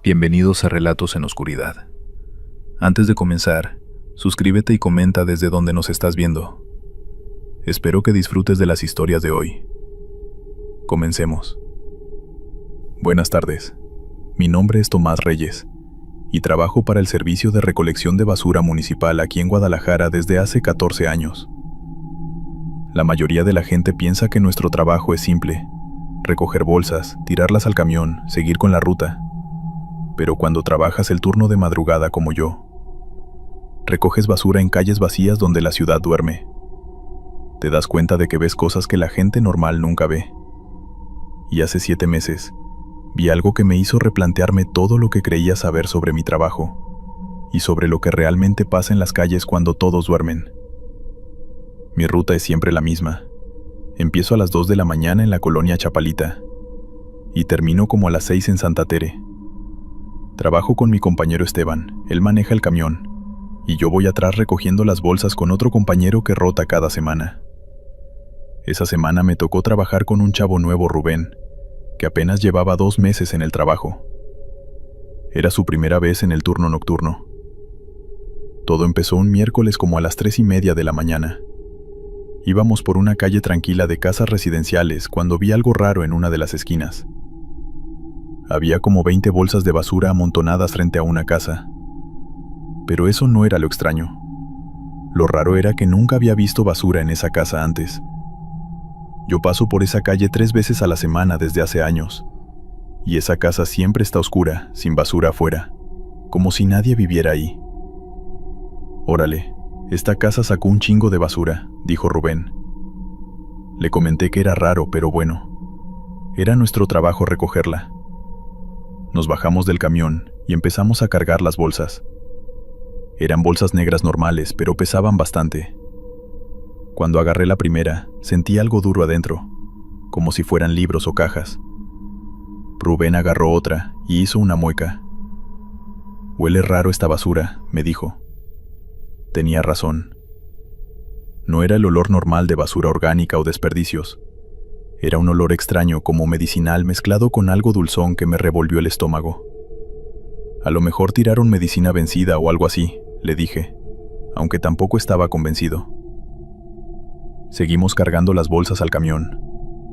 Bienvenidos a Relatos en Oscuridad. Antes de comenzar, suscríbete y comenta desde donde nos estás viendo. Espero que disfrutes de las historias de hoy. Comencemos. Buenas tardes. Mi nombre es Tomás Reyes y trabajo para el Servicio de Recolección de Basura Municipal aquí en Guadalajara desde hace 14 años. La mayoría de la gente piensa que nuestro trabajo es simple: recoger bolsas, tirarlas al camión, seguir con la ruta. Pero cuando trabajas el turno de madrugada como yo, recoges basura en calles vacías donde la ciudad duerme, te das cuenta de que ves cosas que la gente normal nunca ve. Y hace 7 meses, vi algo que me hizo replantearme todo lo que creía saber sobre mi trabajo y sobre lo que realmente pasa en las calles cuando todos duermen. Mi ruta es siempre la misma. Empiezo a las 2 de la mañana en la colonia Chapalita y termino como a las 6 en Santa Tere. Trabajo con mi compañero Esteban, él maneja el camión, y yo voy atrás recogiendo las bolsas con otro compañero que rota cada semana. Esa semana me tocó trabajar con un chavo nuevo, Rubén, que apenas llevaba 2 meses en el trabajo. Era su primera vez en el turno nocturno. Todo empezó un miércoles como a las 3:30 de la mañana. Íbamos por una calle tranquila de casas residenciales cuando vi algo raro en una de las esquinas. Había como 20 bolsas de basura amontonadas frente a una casa. Pero eso no era lo extraño. Lo raro era que nunca había visto basura en esa casa antes. Yo paso por esa calle 3 veces a la semana desde hace años, y esa casa siempre está oscura, sin basura afuera, como si nadie viviera ahí. Órale, esta casa sacó un chingo de basura, dijo Rubén. Le comenté que era raro, pero bueno, era nuestro trabajo recogerla. Nos bajamos del camión y empezamos a cargar las bolsas. Eran bolsas negras normales, pero pesaban bastante. Cuando agarré la primera, sentí algo duro adentro, como si fueran libros o cajas. Rubén agarró otra y hizo una mueca. «Huele raro esta basura», me dijo. Tenía razón. No era el olor normal de basura orgánica o desperdicios. Era un olor extraño, como medicinal, mezclado con algo dulzón que me revolvió el estómago. A lo mejor tiraron medicina vencida o algo así, le dije, aunque tampoco estaba convencido. Seguimos cargando las bolsas al camión.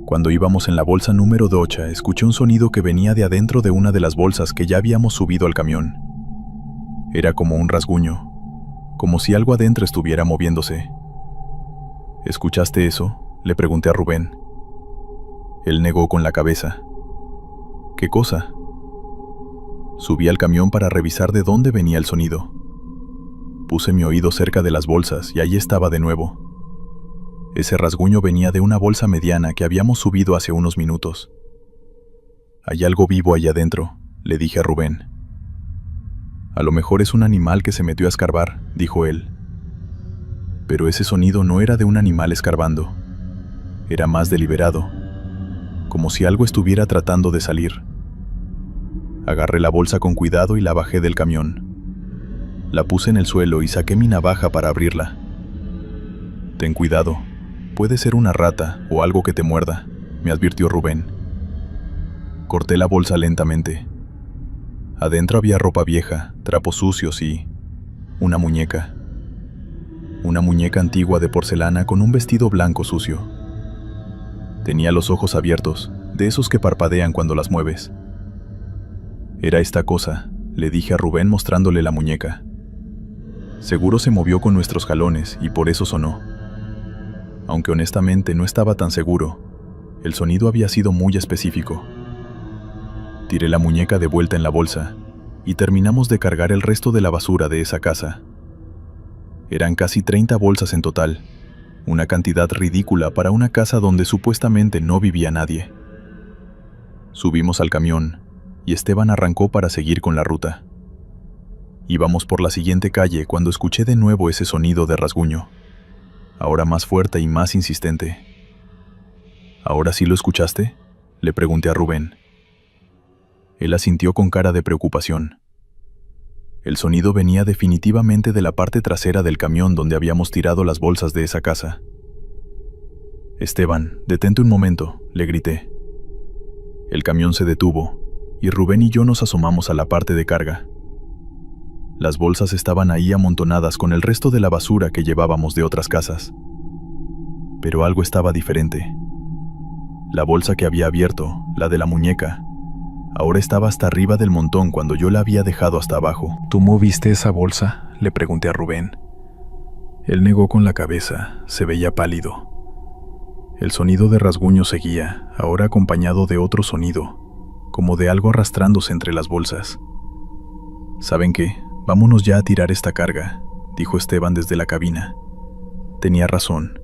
Cuando íbamos en la bolsa número 8, escuché un sonido que venía de adentro de una de las bolsas que ya habíamos subido al camión. Era como un rasguño, como si algo adentro estuviera moviéndose. ¿Escuchaste eso?, le pregunté a Rubén. Él negó con la cabeza. ¿Qué cosa? Subí al camión para revisar de dónde venía el sonido. Puse mi oído cerca de las bolsas y ahí estaba de nuevo. Ese rasguño venía de una bolsa mediana que habíamos subido hace unos minutos. Hay algo vivo allá adentro, le dije a Rubén. A lo mejor es un animal que se metió a escarbar, dijo él. Pero ese sonido no era de un animal escarbando. Era más deliberado, como si algo estuviera tratando de salir. Agarré la bolsa con cuidado y la bajé del camión. La puse en el suelo y saqué mi navaja para abrirla. Ten cuidado, puede ser una rata o algo que te muerda, me advirtió Rubén. Corté la bolsa lentamente. Adentro había ropa vieja, trapos sucios y una muñeca. Una muñeca antigua de porcelana con un vestido blanco sucio. Tenía los ojos abiertos, de esos que parpadean cuando las mueves. Era esta cosa, le dije a Rubén mostrándole la muñeca. Seguro se movió con nuestros jalones y por eso sonó. Aunque honestamente no estaba tan seguro, el sonido había sido muy específico. Tiré la muñeca de vuelta en la bolsa y terminamos de cargar el resto de la basura de esa casa. Eran casi 30 bolsas en total, una cantidad ridícula para una casa donde supuestamente no vivía nadie. Subimos al camión y Esteban arrancó para seguir con la ruta. Íbamos por la siguiente calle cuando escuché de nuevo ese sonido de rasguño, ahora más fuerte y más insistente. ¿Ahora sí lo escuchaste?, le pregunté a Rubén. Él asintió con cara de preocupación. El sonido venía definitivamente de la parte trasera del camión donde habíamos tirado las bolsas de esa casa. «Esteban, detente un momento», le grité. El camión se detuvo y Rubén y yo nos asomamos a la parte de carga. Las bolsas estaban ahí amontonadas con el resto de la basura que llevábamos de otras casas. Pero algo estaba diferente. La bolsa que había abierto, la de la muñeca, ahora estaba hasta arriba del montón cuando yo la había dejado hasta abajo. ¿Tú moviste esa bolsa?, le pregunté a Rubén. Él negó con la cabeza, se veía pálido. El sonido de rasguño seguía, ahora acompañado de otro sonido, como de algo arrastrándose entre las bolsas. ¿Saben qué? Vámonos ya a tirar esta carga, dijo Esteban desde la cabina. Tenía razón.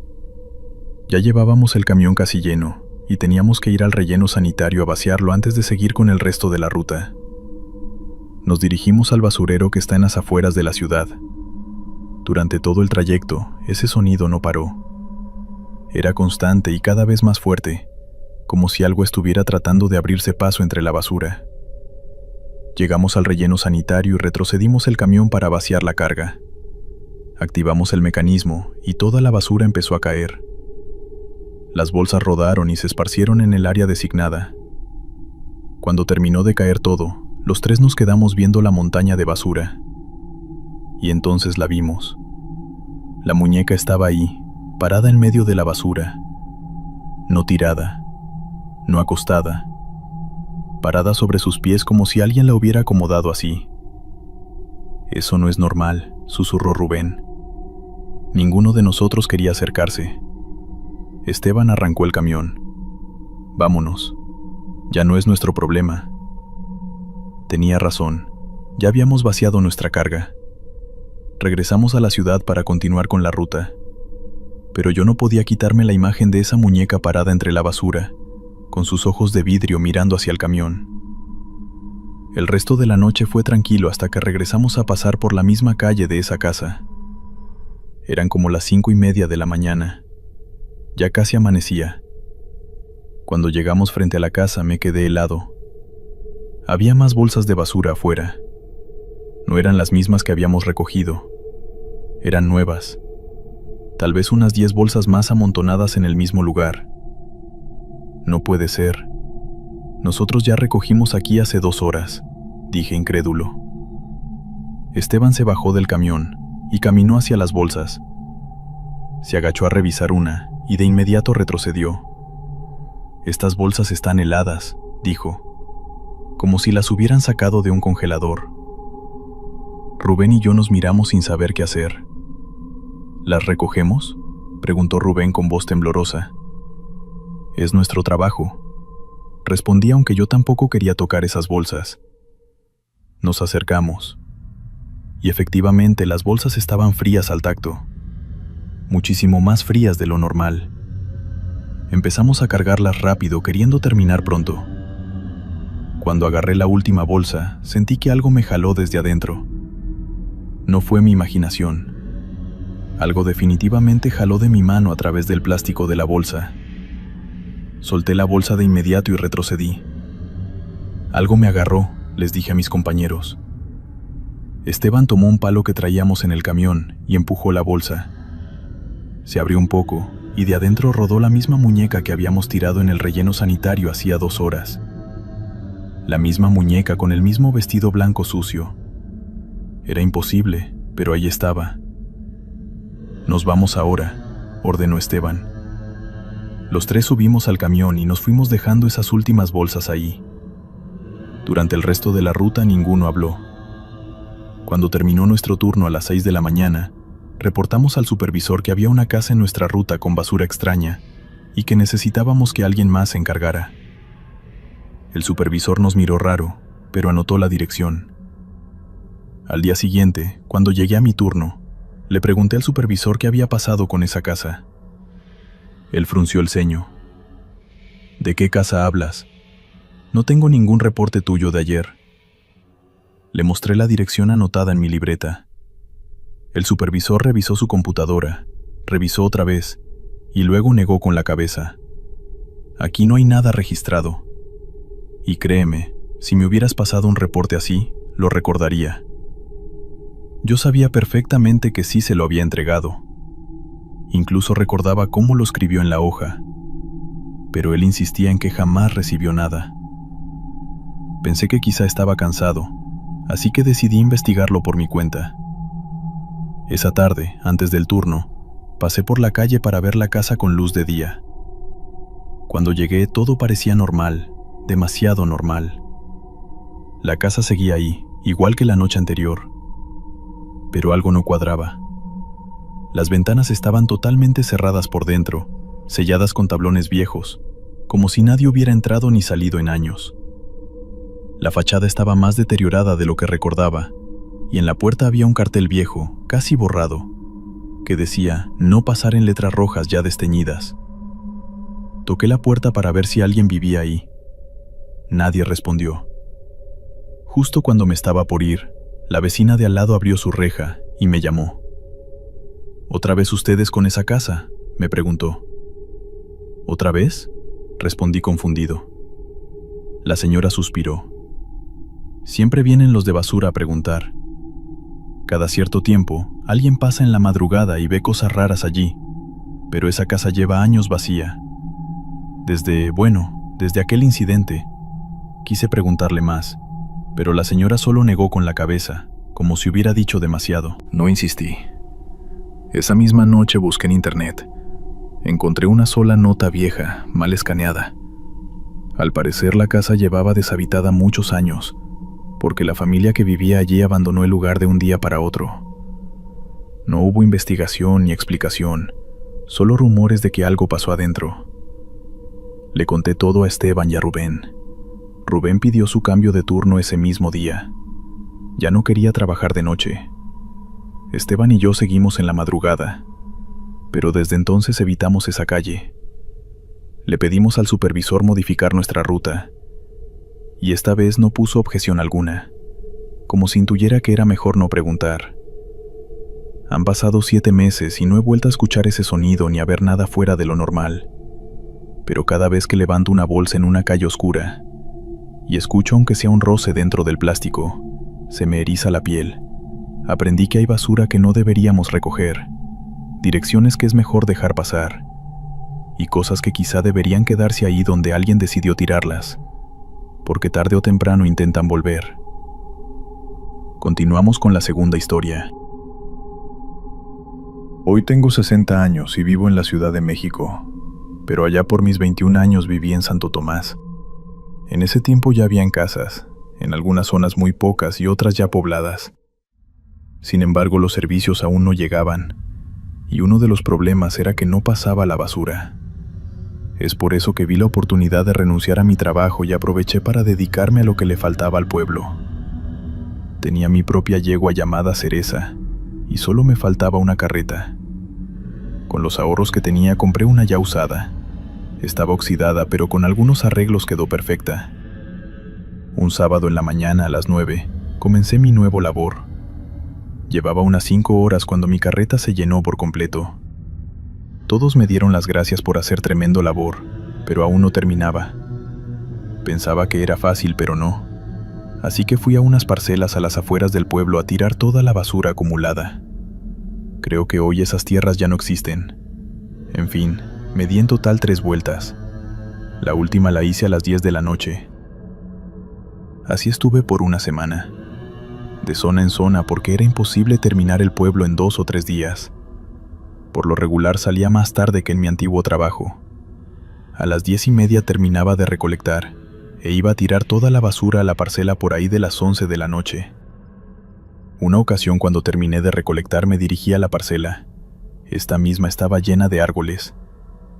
Ya llevábamos el camión casi lleno, y teníamos que ir al relleno sanitario a vaciarlo antes de seguir con el resto de la ruta. Nos dirigimos al basurero que está en las afueras de la ciudad. Durante todo el trayecto, ese sonido no paró. Era constante y cada vez más fuerte, como si algo estuviera tratando de abrirse paso entre la basura. Llegamos al relleno sanitario y retrocedimos el camión para vaciar la carga. Activamos el mecanismo y toda la basura empezó a caer. Las bolsas rodaron y se esparcieron en el área designada. Cuando terminó de caer todo, los tres nos quedamos viendo la montaña de basura. Y entonces la vimos. La muñeca estaba ahí, parada en medio de la basura. No tirada, no acostada. Parada sobre sus pies como si alguien la hubiera acomodado así. «Eso no es normal», susurró Rubén. Ninguno de nosotros quería acercarse. Esteban arrancó el camión. «Vámonos. Ya no es nuestro problema». Tenía razón. Ya habíamos vaciado nuestra carga. Regresamos a la ciudad para continuar con la ruta. Pero yo no podía quitarme la imagen de esa muñeca parada entre la basura, con sus ojos de vidrio mirando hacia el camión. El resto de la noche fue tranquilo hasta que regresamos a pasar por la misma calle de esa casa. Eran como las 5:30 de la mañana. Ya casi amanecía. Cuando llegamos frente a la casa me quedé helado. Había más bolsas de basura afuera. No eran las mismas que habíamos recogido. Eran nuevas. Tal vez unas 10 bolsas más amontonadas en el mismo lugar. No puede ser. Nosotros ya recogimos aquí hace 2 horas, dije incrédulo. Esteban se bajó del camión y caminó hacia las bolsas. Se agachó a revisar una y de inmediato retrocedió. «Estas bolsas están heladas», dijo, como si las hubieran sacado de un congelador. Rubén y yo nos miramos sin saber qué hacer. «¿Las recogemos?», preguntó Rubén con voz temblorosa. «Es nuestro trabajo», respondí aunque yo tampoco quería tocar esas bolsas. Nos acercamos. Y efectivamente las bolsas estaban frías al tacto. Muchísimo más frías de lo normal. Empezamos a cargarlas rápido, queriendo terminar pronto. Cuando agarré la última bolsa, sentí que algo me jaló desde adentro. No fue mi imaginación. Algo definitivamente jaló de mi mano a través del plástico de la bolsa. Solté la bolsa de inmediato y retrocedí. «Algo me agarró», les dije a mis compañeros. Esteban tomó un palo que traíamos en el camión y empujó la bolsa. Se abrió un poco y de adentro rodó la misma muñeca que habíamos tirado en el relleno sanitario hacía 2 horas. La misma muñeca con el mismo vestido blanco sucio. Era imposible, pero ahí estaba. «Nos vamos ahora», ordenó Esteban. Los tres subimos al camión y nos fuimos dejando esas últimas bolsas ahí. Durante el resto de la ruta ninguno habló. Cuando terminó nuestro turno a las 6 de la mañana, reportamos al supervisor que había una casa en nuestra ruta con basura extraña y que necesitábamos que alguien más se encargara. El supervisor nos miró raro, pero anotó la dirección. Al día siguiente, cuando llegué a mi turno, le pregunté al supervisor qué había pasado con esa casa. Él frunció el ceño. «¿De qué casa hablas? No tengo ningún reporte tuyo de ayer». Le mostré la dirección anotada en mi libreta. El supervisor revisó su computadora, revisó otra vez, y luego negó con la cabeza. «Aquí no hay nada registrado. Y créeme, si me hubieras pasado un reporte así, lo recordaría». Yo sabía perfectamente que sí se lo había entregado. Incluso recordaba cómo lo escribió en la hoja, pero él insistía en que jamás recibió nada. Pensé que quizá estaba cansado, así que decidí investigarlo por mi cuenta. Esa tarde, antes del turno, pasé por la calle para ver la casa con luz de día. Cuando llegué, todo parecía normal, demasiado normal. La casa seguía ahí, igual que la noche anterior. Pero algo no cuadraba. Las ventanas estaban totalmente cerradas por dentro, selladas con tablones viejos, como si nadie hubiera entrado ni salido en años. La fachada estaba más deteriorada de lo que recordaba, y en la puerta había un cartel viejo, casi borrado, que decía "No pasar" en letras rojas ya desteñidas. Toqué la puerta para ver si alguien vivía ahí. Nadie respondió. Justo cuando me estaba por ir, la vecina de al lado abrió su reja y me llamó. ¿Otra vez ustedes con esa casa?, me preguntó. ¿Otra vez?, respondí confundido. La señora suspiró. Siempre vienen los de basura a preguntar. Cada cierto tiempo, alguien pasa en la madrugada y ve cosas raras allí, pero esa casa lleva años vacía. Desde aquel incidente, quise preguntarle más, pero la señora solo negó con la cabeza, como si hubiera dicho demasiado. No insistí. Esa misma noche busqué en internet. Encontré una sola nota vieja, mal escaneada. Al parecer la casa llevaba deshabitada muchos años, porque la familia que vivía allí abandonó el lugar de un día para otro. No hubo investigación ni explicación, solo rumores de que algo pasó adentro. Le conté todo a Esteban y a Rubén. Rubén pidió su cambio de turno ese mismo día. Ya no quería trabajar de noche. Esteban y yo seguimos en la madrugada, pero desde entonces evitamos esa calle. Le pedimos al supervisor modificar nuestra ruta, y esta vez no puso objeción alguna, como si intuyera que era mejor no preguntar. Han pasado 7 meses y no he vuelto a escuchar ese sonido ni a ver nada fuera de lo normal, pero cada vez que levanto una bolsa en una calle oscura y escucho aunque sea un roce dentro del plástico, se me eriza la piel. Aprendí que hay basura que no deberíamos recoger, direcciones que es mejor dejar pasar, y cosas que quizá deberían quedarse ahí donde alguien decidió tirarlas, porque tarde o temprano intentan volver. Continuamos con la segunda historia. Hoy tengo 60 años y vivo en la Ciudad de México, pero allá por mis 21 años viví en Santo Tomás. En ese tiempo ya habían casas, en algunas zonas muy pocas y otras ya pobladas. Sin embargo, los servicios aún no llegaban, y uno de los problemas era que no pasaba la basura. Es por eso que vi la oportunidad de renunciar a mi trabajo y aproveché para dedicarme a lo que le faltaba al pueblo. Tenía mi propia yegua llamada Cereza, y solo me faltaba una carreta. Con los ahorros que tenía compré una ya usada. Estaba oxidada, pero con algunos arreglos quedó perfecta. Un sábado en la mañana a las 9, comencé mi nuevo labor. Llevaba unas 5 horas cuando mi carreta se llenó por completo. Todos me dieron las gracias por hacer tremendo labor, pero aún no terminaba. Pensaba que era fácil, pero no. Así que fui a unas parcelas a las afueras del pueblo a tirar toda la basura acumulada. Creo que hoy esas tierras ya no existen. En fin, me di en total 3 vueltas. La última la hice a las 10 de la noche. Así estuve por una semana, de zona en zona, porque era imposible terminar el pueblo en 2 o 3 días. Por lo regular salía más tarde que en mi antiguo trabajo. A las 10:30 terminaba de recolectar, e iba a tirar toda la basura a la parcela por ahí de las 11 de la noche. Una ocasión, cuando terminé de recolectar, me dirigí a la parcela. Esta misma estaba llena de árboles,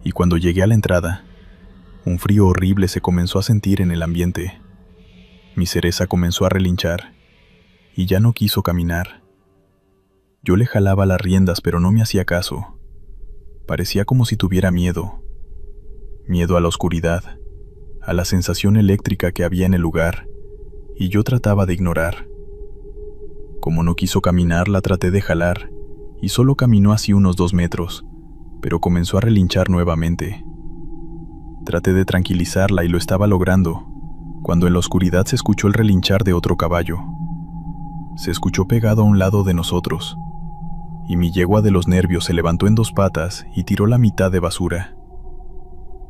y cuando llegué a la entrada, un frío horrible se comenzó a sentir en el ambiente. Mi Cereza comenzó a relinchar, y ya no quiso caminar. Yo le jalaba las riendas, pero no me hacía caso. Parecía como si tuviera miedo. Miedo a la oscuridad, a la sensación eléctrica que había en el lugar, y yo trataba de ignorar. Como no quiso caminar, la traté de jalar, y solo caminó así unos 2 metros, pero comenzó a relinchar nuevamente. Traté de tranquilizarla y lo estaba logrando, cuando en la oscuridad se escuchó el relinchar de otro caballo. Se escuchó pegado a un lado de nosotros, y mi yegua de los nervios se levantó en 2 patas y tiró la mitad de basura.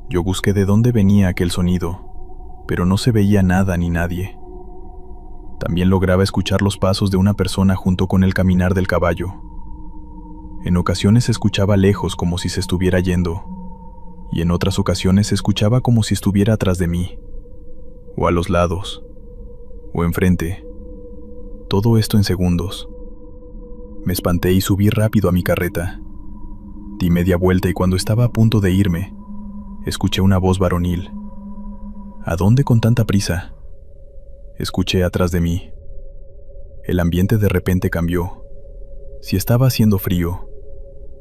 Yo busqué de dónde venía aquel sonido, pero no se veía nada ni nadie. También lograba escuchar los pasos de una persona junto con el caminar del caballo. En ocasiones se escuchaba lejos como si se estuviera yendo, y en otras ocasiones se escuchaba como si estuviera atrás de mí, o a los lados, o enfrente. Todo esto en segundos. Me espanté y subí rápido a mi carreta. Di media vuelta y cuando estaba a punto de irme, escuché una voz varonil. ¿A dónde con tanta prisa?, escuché atrás de mí. El ambiente de repente cambió. Si estaba haciendo frío,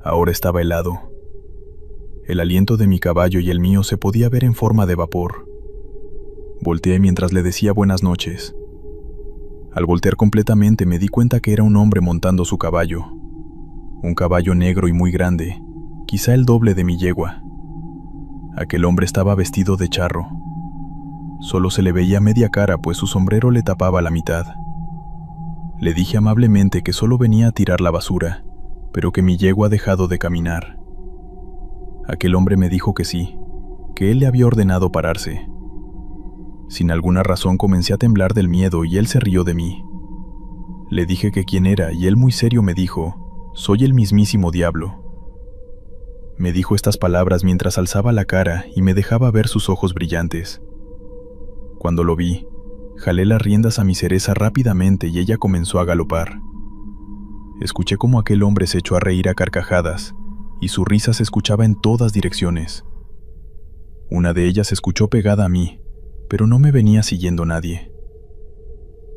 ahora estaba helado. El aliento de mi caballo y el mío se podía ver en forma de vapor. Volteé mientras le decía buenas noches. Al voltear completamente me di cuenta que era un hombre montando su caballo. Un caballo negro y muy grande, quizá el doble de mi yegua. Aquel hombre estaba vestido de charro. Solo se le veía media cara, pues su sombrero le tapaba la mitad. Le dije amablemente que solo venía a tirar la basura, pero que mi yegua ha dejado de caminar. Aquel hombre me dijo que sí, que él le había ordenado pararse. Sin alguna razón comencé a temblar del miedo y él se rió de mí. Le dije que quién era y él muy serio me dijo: «Soy el mismísimo diablo». Me dijo estas palabras mientras alzaba la cara y me dejaba ver sus ojos brillantes. Cuando lo vi, jalé las riendas a mi Cereza rápidamente y ella comenzó a galopar. Escuché cómo aquel hombre se echó a reír a carcajadas, y su risa se escuchaba en todas direcciones. Una de ellas se escuchó pegada a mí, pero no me venía siguiendo nadie.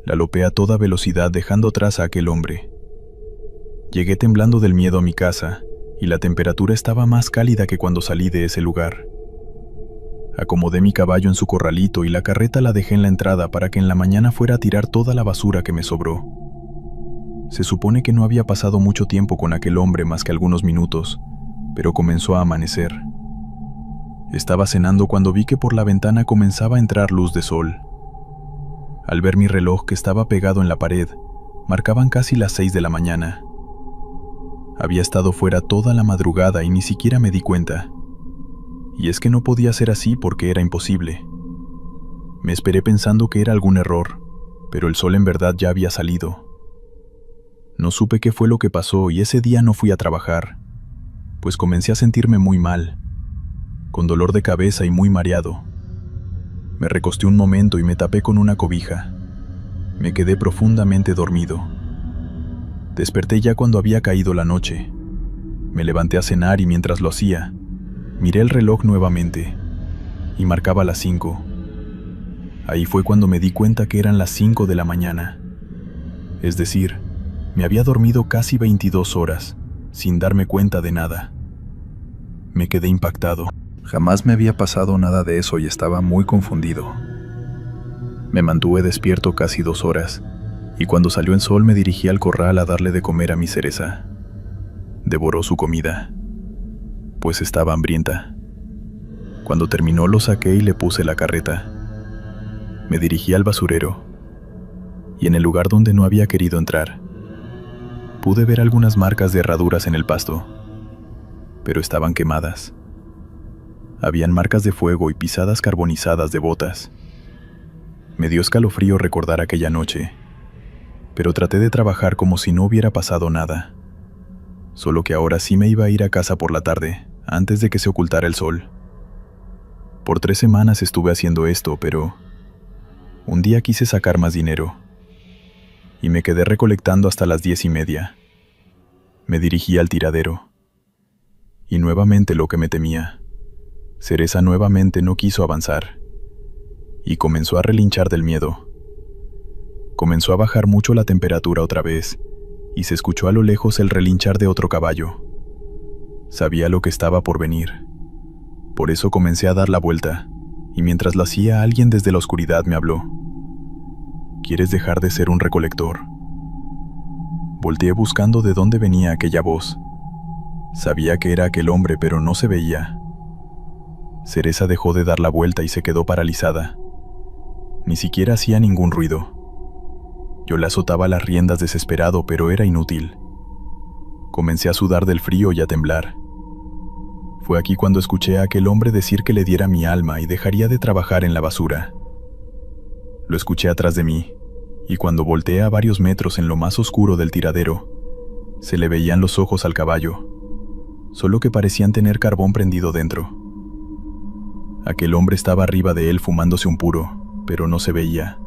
Galopé a toda velocidad dejando atrás a aquel hombre. Llegué temblando del miedo a mi casa, y la temperatura estaba más cálida que cuando salí de ese lugar. Acomodé mi caballo en su corralito y la carreta la dejé en la entrada para que en la mañana fuera a tirar toda la basura que me sobró. Se supone que no había pasado mucho tiempo con aquel hombre más que algunos minutos, pero comenzó a amanecer. Estaba cenando cuando vi que por la ventana comenzaba a entrar luz de sol. Al ver mi reloj que estaba pegado en la pared, marcaban casi las 6 de la mañana. Había estado fuera toda la madrugada y ni siquiera me di cuenta. Y es que no podía ser así porque era imposible. Me esperé pensando que era algún error, pero el sol en verdad ya había salido. No supe qué fue lo que pasó y ese día no fui a trabajar, pues comencé a sentirme muy mal, con dolor de cabeza y muy mareado. Me recosté un momento y me tapé con una cobija. Me quedé profundamente dormido. Desperté ya cuando había caído la noche. Me levanté a cenar y mientras lo hacía, miré el reloj nuevamente, y marcaba las 5. Ahí fue cuando me di cuenta que eran las 5 de la mañana. Es decir, me había dormido casi 22 horas, sin darme cuenta de nada. Me quedé impactado. Jamás me había pasado nada de eso y estaba muy confundido. Me mantuve despierto casi 2 horas, y cuando salió el sol me dirigí al corral a darle de comer a mi Cereza. Devoró su comida, pues estaba hambrienta. Cuando terminó lo saqué y le puse la carreta. Me dirigí al basurero, y en el lugar donde no había querido entrar, pude ver algunas marcas de herraduras en el pasto, pero estaban quemadas. Habían marcas de fuego y pisadas carbonizadas de botas. Me dio escalofrío recordar aquella noche, pero traté de trabajar como si no hubiera pasado nada. Solo que ahora sí me iba a ir a casa por la tarde, antes de que se ocultara el sol. Por 3 semanas estuve haciendo esto, pero un día quise sacar más dinero, y me quedé recolectando hasta las 10:30. Me dirigí al tiradero, y nuevamente lo que me temía. Cereza nuevamente no quiso avanzar, y comenzó a relinchar del miedo. Comenzó a bajar mucho la temperatura otra vez, y se escuchó a lo lejos el relinchar de otro caballo. Sabía lo que estaba por venir. Por eso comencé a dar la vuelta, y mientras lo hacía alguien desde la oscuridad me habló. ¿Quieres dejar de ser un recolector? Volteé buscando de dónde venía aquella voz. Sabía que era aquel hombre, pero no se veía. Cereza dejó de dar la vuelta y se quedó paralizada. Ni siquiera hacía ningún ruido. Yo le azotaba las riendas desesperado, pero era inútil. Comencé a sudar del frío y a temblar. Fue aquí cuando escuché a aquel hombre decir que le diera mi alma y dejaría de trabajar en la basura. Lo escuché atrás de mí, y cuando volteé a varios metros en lo más oscuro del tiradero, se le veían los ojos al caballo, solo que parecían tener carbón prendido dentro. Aquel hombre estaba arriba de él fumándose un puro, pero no se veía.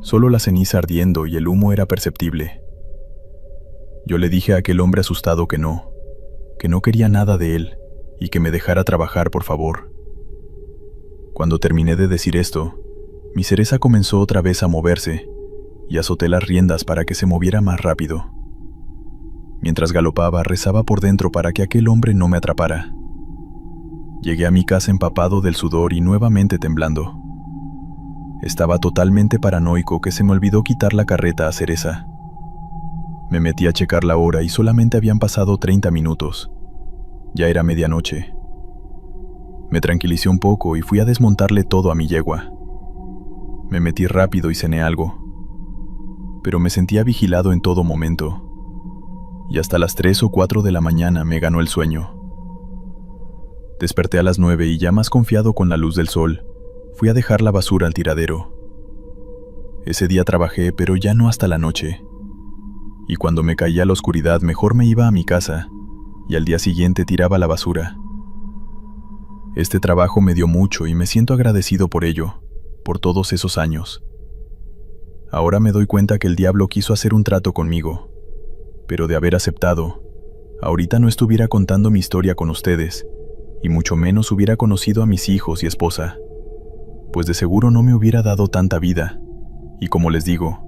Solo la ceniza ardiendo y el humo era perceptible. Yo le dije a aquel hombre asustado que no quería nada de él y que me dejara trabajar, por favor. Cuando terminé de decir esto, mi cereza comenzó otra vez a moverse y azoté las riendas para que se moviera más rápido. Mientras galopaba, rezaba por dentro para que aquel hombre no me atrapara. Llegué a mi casa empapado del sudor y nuevamente temblando. Estaba totalmente paranoico que se me olvidó quitar la carreta a Cereza. Me metí a checar la hora y solamente habían pasado 30 minutos. Ya era medianoche. Me tranquilicé un poco y fui a desmontarle todo a mi yegua. Me metí rápido y cené algo. Pero me sentía vigilado en todo momento. Y hasta las 3 o 4 de la mañana me ganó el sueño. Desperté a las 9 y ya más confiado con la luz del sol, fui a dejar la basura al tiradero. Ese día trabajé, pero ya no hasta la noche. Y cuando me caía la oscuridad, mejor me iba a mi casa, y al día siguiente tiraba la basura. Este trabajo me dio mucho y me siento agradecido por ello, por todos esos años. Ahora me doy cuenta que el diablo quiso hacer un trato conmigo, pero de haber aceptado, ahorita no estuviera contando mi historia con ustedes, y mucho menos hubiera conocido a mis hijos y esposa, pues de seguro no me hubiera dado tanta vida, y como les digo,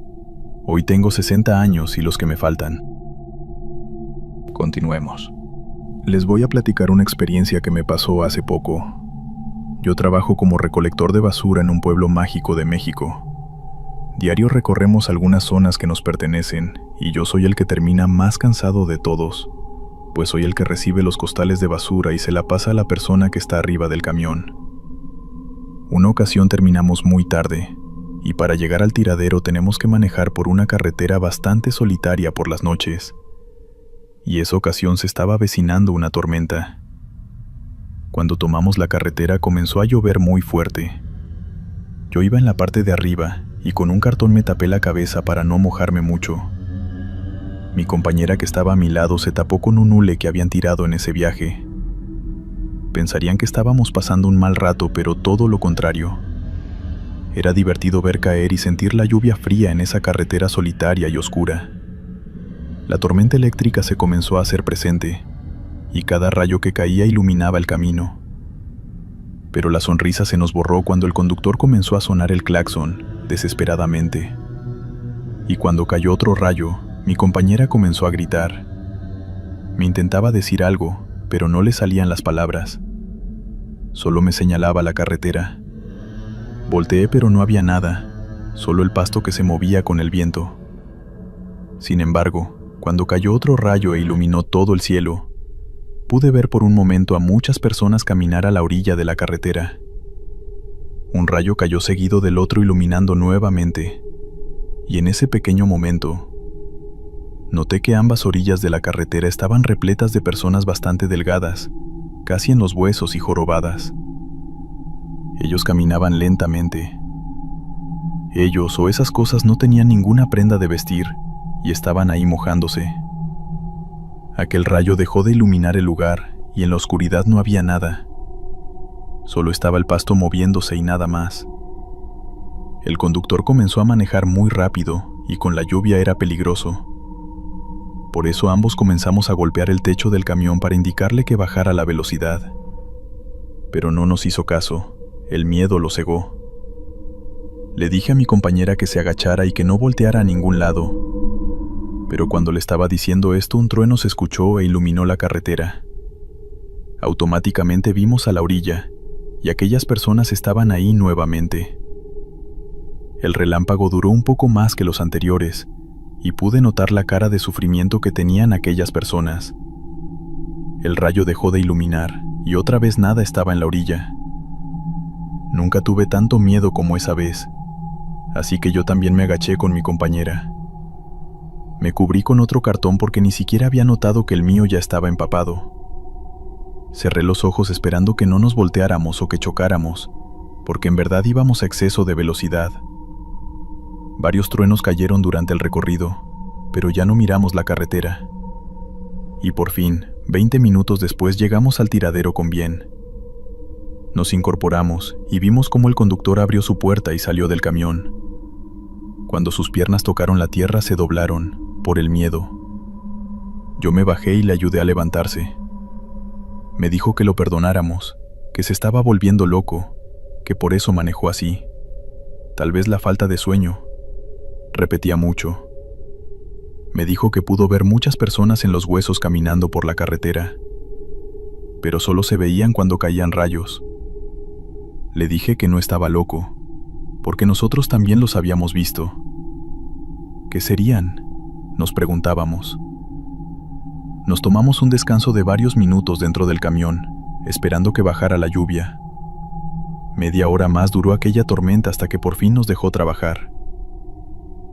hoy tengo 60 años y los que me faltan. Continuemos. Les voy a platicar una experiencia que me pasó hace poco. Yo trabajo como recolector de basura en un pueblo mágico de México. Diario recorremos algunas zonas que nos pertenecen, y yo soy el que termina más cansado de todos, pues soy el que recibe los costales de basura y se la pasa a la persona que está arriba del camión. Una ocasión terminamos muy tarde, y para llegar al tiradero tenemos que manejar por una carretera bastante solitaria por las noches. Y esa ocasión se estaba avecinando una tormenta. Cuando tomamos la carretera comenzó a llover muy fuerte. Yo iba en la parte de arriba y con un cartón me tapé la cabeza para no mojarme mucho. Mi compañera que estaba a mi lado se tapó con un hule que habían tirado en ese viaje. Pensarían que estábamos pasando un mal rato, pero todo lo contrario. Era divertido ver caer y sentir la lluvia fría en esa carretera solitaria y oscura. La tormenta eléctrica se comenzó a hacer presente, y cada rayo que caía iluminaba el camino. Pero la sonrisa se nos borró cuando el conductor comenzó a sonar el claxon, desesperadamente. Y cuando cayó otro rayo, mi compañera comenzó a gritar. Me intentaba decir algo, pero no le salían las palabras. Solo me señalaba la carretera. Volteé, pero no había nada, solo el pasto que se movía con el viento. Sin embargo, cuando cayó otro rayo e iluminó todo el cielo, pude ver por un momento a muchas personas caminar a la orilla de la carretera. Un rayo cayó seguido del otro iluminando nuevamente, y en ese pequeño momento, noté que ambas orillas de la carretera estaban repletas de personas bastante delgadas, casi en los huesos y jorobadas. Ellos caminaban lentamente. Ellos o esas cosas no tenían ninguna prenda de vestir y estaban ahí mojándose. Aquel rayo dejó de iluminar el lugar y en la oscuridad no había nada. Solo estaba el pasto moviéndose y nada más. El conductor comenzó a manejar muy rápido y con la lluvia era peligroso. Por eso ambos comenzamos a golpear el techo del camión para indicarle que bajara la velocidad. Pero no nos hizo caso, el miedo lo cegó. Le dije a mi compañera que se agachara y que no volteara a ningún lado. Pero cuando le estaba diciendo esto, un trueno se escuchó e iluminó la carretera. Automáticamente vimos a la orilla, y aquellas personas estaban ahí nuevamente. El relámpago duró un poco más que los anteriores, y pude notar la cara de sufrimiento que tenían aquellas personas. El rayo dejó de iluminar, y otra vez nada estaba en la orilla. Nunca tuve tanto miedo como esa vez, así que yo también me agaché con mi compañera. Me cubrí con otro cartón porque ni siquiera había notado que el mío ya estaba empapado. Cerré los ojos esperando que no nos volteáramos o que chocáramos, porque en verdad íbamos a exceso de velocidad. Varios truenos cayeron durante el recorrido, pero ya no miramos la carretera. Y por fin, 20 minutos después llegamos al tiradero con bien. Nos incorporamos y vimos cómo el conductor abrió su puerta y salió del camión. Cuando sus piernas tocaron la tierra se doblaron, por el miedo. Yo me bajé y le ayudé a levantarse. Me dijo que lo perdonáramos, que se estaba volviendo loco, que por eso manejó así. Tal vez la falta de sueño. Repetía mucho. Me dijo que pudo ver muchas personas en los huesos caminando por la carretera, pero solo se veían cuando caían rayos. Le dije que no estaba loco, porque nosotros también los habíamos visto. ¿Qué serían?, nos preguntábamos. Nos tomamos un descanso de varios minutos dentro del camión, esperando que bajara la lluvia. Media hora más duró aquella tormenta hasta que por fin nos dejó trabajar.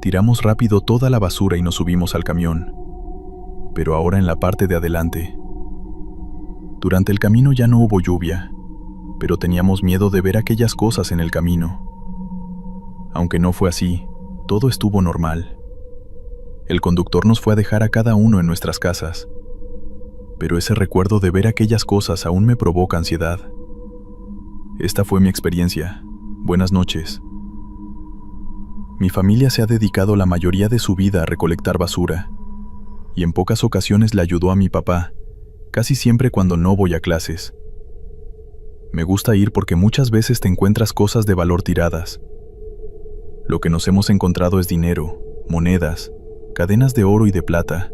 Tiramos rápido toda la basura y nos subimos al camión, pero ahora en la parte de adelante. Durante el camino ya no hubo lluvia, pero teníamos miedo de ver aquellas cosas en el camino. Aunque no fue así, todo estuvo normal. El conductor nos fue a dejar a cada uno en nuestras casas, pero ese recuerdo de ver aquellas cosas aún me provoca ansiedad. Esta fue mi experiencia. Buenas noches. Mi familia se ha dedicado la mayoría de su vida a recolectar basura, y en pocas ocasiones le ayudó a mi papá, casi siempre cuando no voy a clases. Me gusta ir porque muchas veces te encuentras cosas de valor tiradas. Lo que nos hemos encontrado es dinero, monedas, cadenas de oro y de plata,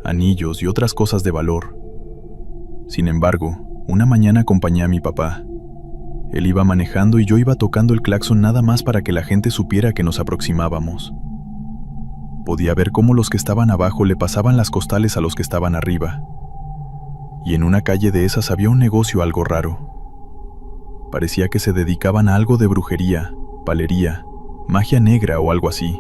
anillos y otras cosas de valor. Sin embargo, una mañana acompañé a mi papá. Él iba manejando y yo iba tocando el claxon nada más para que la gente supiera que nos aproximábamos. Podía ver cómo los que estaban abajo le pasaban las costales a los que estaban arriba. Y en una calle de esas había un negocio algo raro. Parecía que se dedicaban a algo de brujería, palería, magia negra o algo así.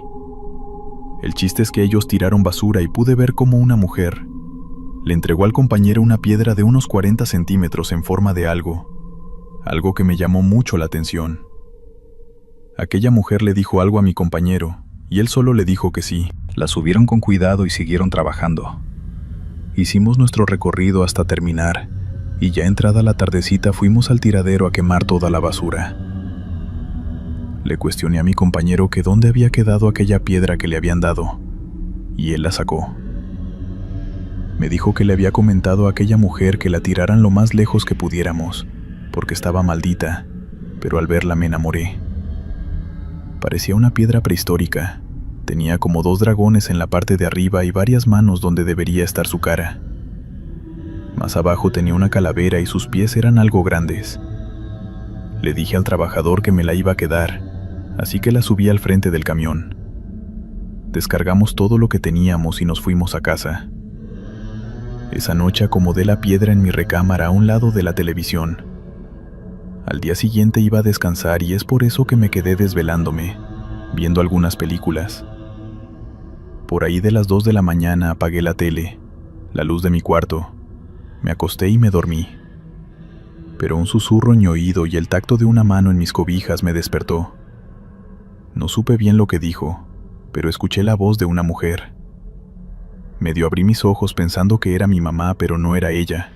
El chiste es que ellos tiraron basura y pude ver cómo una mujer le entregó al compañero una piedra de unos 40 centímetros en forma de algo que me llamó mucho la atención. Aquella mujer le dijo algo a mi compañero, y él solo le dijo que sí. La subieron con cuidado y siguieron trabajando. Hicimos nuestro recorrido hasta terminar, y ya entrada la tardecita fuimos al tiradero a quemar toda la basura. Le cuestioné a mi compañero que dónde había quedado aquella piedra que le habían dado, y él la sacó. Me dijo que le había comentado a aquella mujer que la tiraran lo más lejos que pudiéramos, porque estaba maldita, pero al verla me enamoré. Parecía una piedra prehistórica. Tenía como 2 dragones en la parte de arriba y varias manos donde debería estar su cara. Más abajo tenía una calavera y sus pies eran algo grandes. Le dije al trabajador que me la iba a quedar, así que la subí al frente del camión. Descargamos todo lo que teníamos y nos fuimos a casa. Esa noche acomodé la piedra en mi recámara a un lado de la televisión. Al día siguiente iba a descansar y es por eso que me quedé desvelándome, viendo algunas películas. Por ahí de las 2 de la mañana apagué la tele, la luz de mi cuarto, me acosté y me dormí. Pero un susurro en mi oído y el tacto de una mano en mis cobijas me despertó. No supe bien lo que dijo, pero escuché la voz de una mujer. Medio abrí mis ojos pensando que era mi mamá, pero no era ella.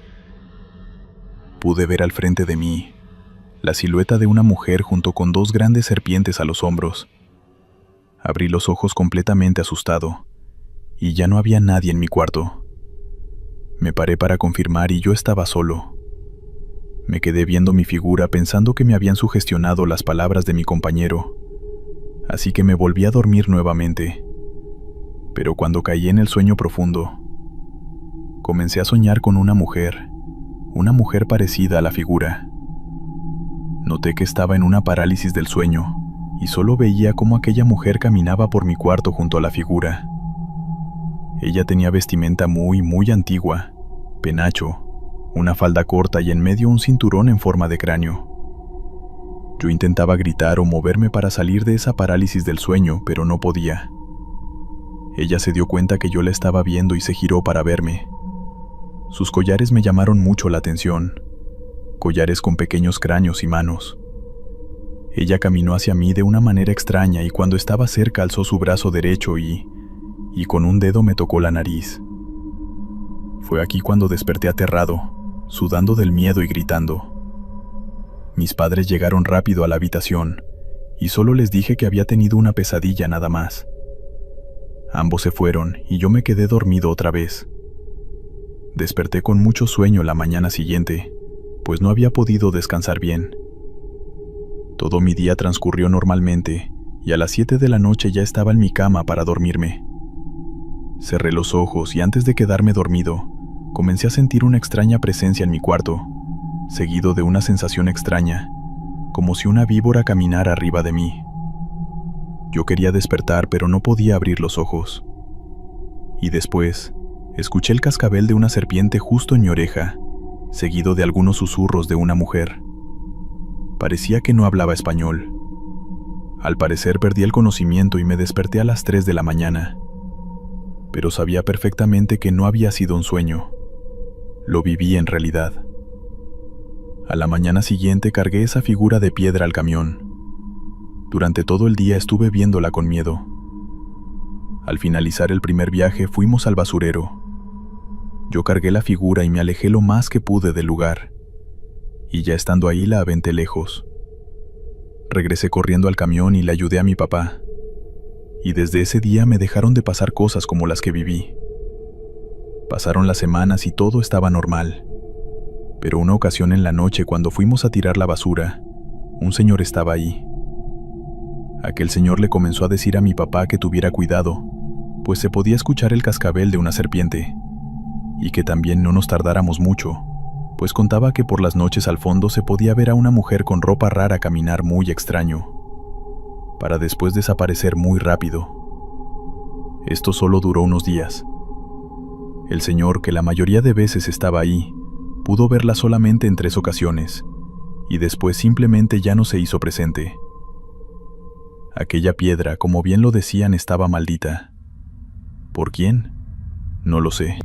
Pude ver al frente de mí la silueta de una mujer junto con 2 grandes serpientes a los hombros. Abrí los ojos completamente asustado, y ya no había nadie en mi cuarto. Me paré para confirmar y yo estaba solo. Me quedé viendo mi figura pensando que me habían sugestionado las palabras de mi compañero, así que me volví a dormir nuevamente. Pero cuando caí en el sueño profundo, comencé a soñar con una mujer parecida a la figura. Noté que estaba en una parálisis del sueño y solo veía cómo aquella mujer caminaba por mi cuarto junto a la figura. Ella tenía vestimenta muy antigua, penacho, una falda corta y en medio un cinturón en forma de cráneo. Yo intentaba gritar o moverme para salir de esa parálisis del sueño, pero no podía. Ella se dio cuenta que yo la estaba viendo y se giró para verme. Sus collares me llamaron mucho la atención, collares con pequeños cráneos y manos. Ella caminó hacia mí de una manera extraña y cuando estaba cerca alzó su brazo derecho y con un dedo me tocó la nariz. Fue aquí cuando desperté aterrado, sudando del miedo y gritando. Mis padres llegaron rápido a la habitación y solo les dije que había tenido una pesadilla nada más. Ambos se fueron y yo me quedé dormido otra vez. Desperté con mucho sueño la mañana siguiente, pues no había podido descansar bien. Todo mi día transcurrió normalmente y a las 7 de la noche ya estaba en mi cama para dormirme. Cerré los ojos y antes de quedarme dormido, comencé a sentir una extraña presencia en mi cuarto, seguido de una sensación extraña, como si una víbora caminara arriba de mí. Yo quería despertar, pero no podía abrir los ojos. Y después, escuché el cascabel de una serpiente justo en mi oreja, seguido de algunos susurros de una mujer. Parecía que no hablaba español. Al parecer perdí el conocimiento y me desperté a las 3 de la mañana. Pero sabía perfectamente que no había sido un sueño. Lo viví en realidad. A la mañana siguiente cargué esa figura de piedra al camión. Durante todo el día estuve viéndola con miedo. Al finalizar el primer viaje fuimos al basurero. Yo cargué la figura y me alejé lo más que pude del lugar. Y ya estando ahí la aventé lejos. Regresé corriendo al camión y le ayudé a mi papá. Y desde ese día me dejaron de pasar cosas como las que viví. Pasaron las semanas y todo estaba normal. Pero una ocasión en la noche, cuando fuimos a tirar la basura, un señor estaba ahí. Aquel señor le comenzó a decir a mi papá que tuviera cuidado, pues se podía escuchar el cascabel de una serpiente, y que también no nos tardáramos mucho, pues contaba que por las noches al fondo se podía ver a una mujer con ropa rara caminar muy extraño, para después desaparecer muy rápido. Esto solo duró unos días. El señor, que la mayoría de veces estaba ahí, pudo verla solamente en 3 ocasiones, y después simplemente ya no se hizo presente. Aquella piedra, como bien lo decían, estaba maldita. ¿Por quién? No lo sé.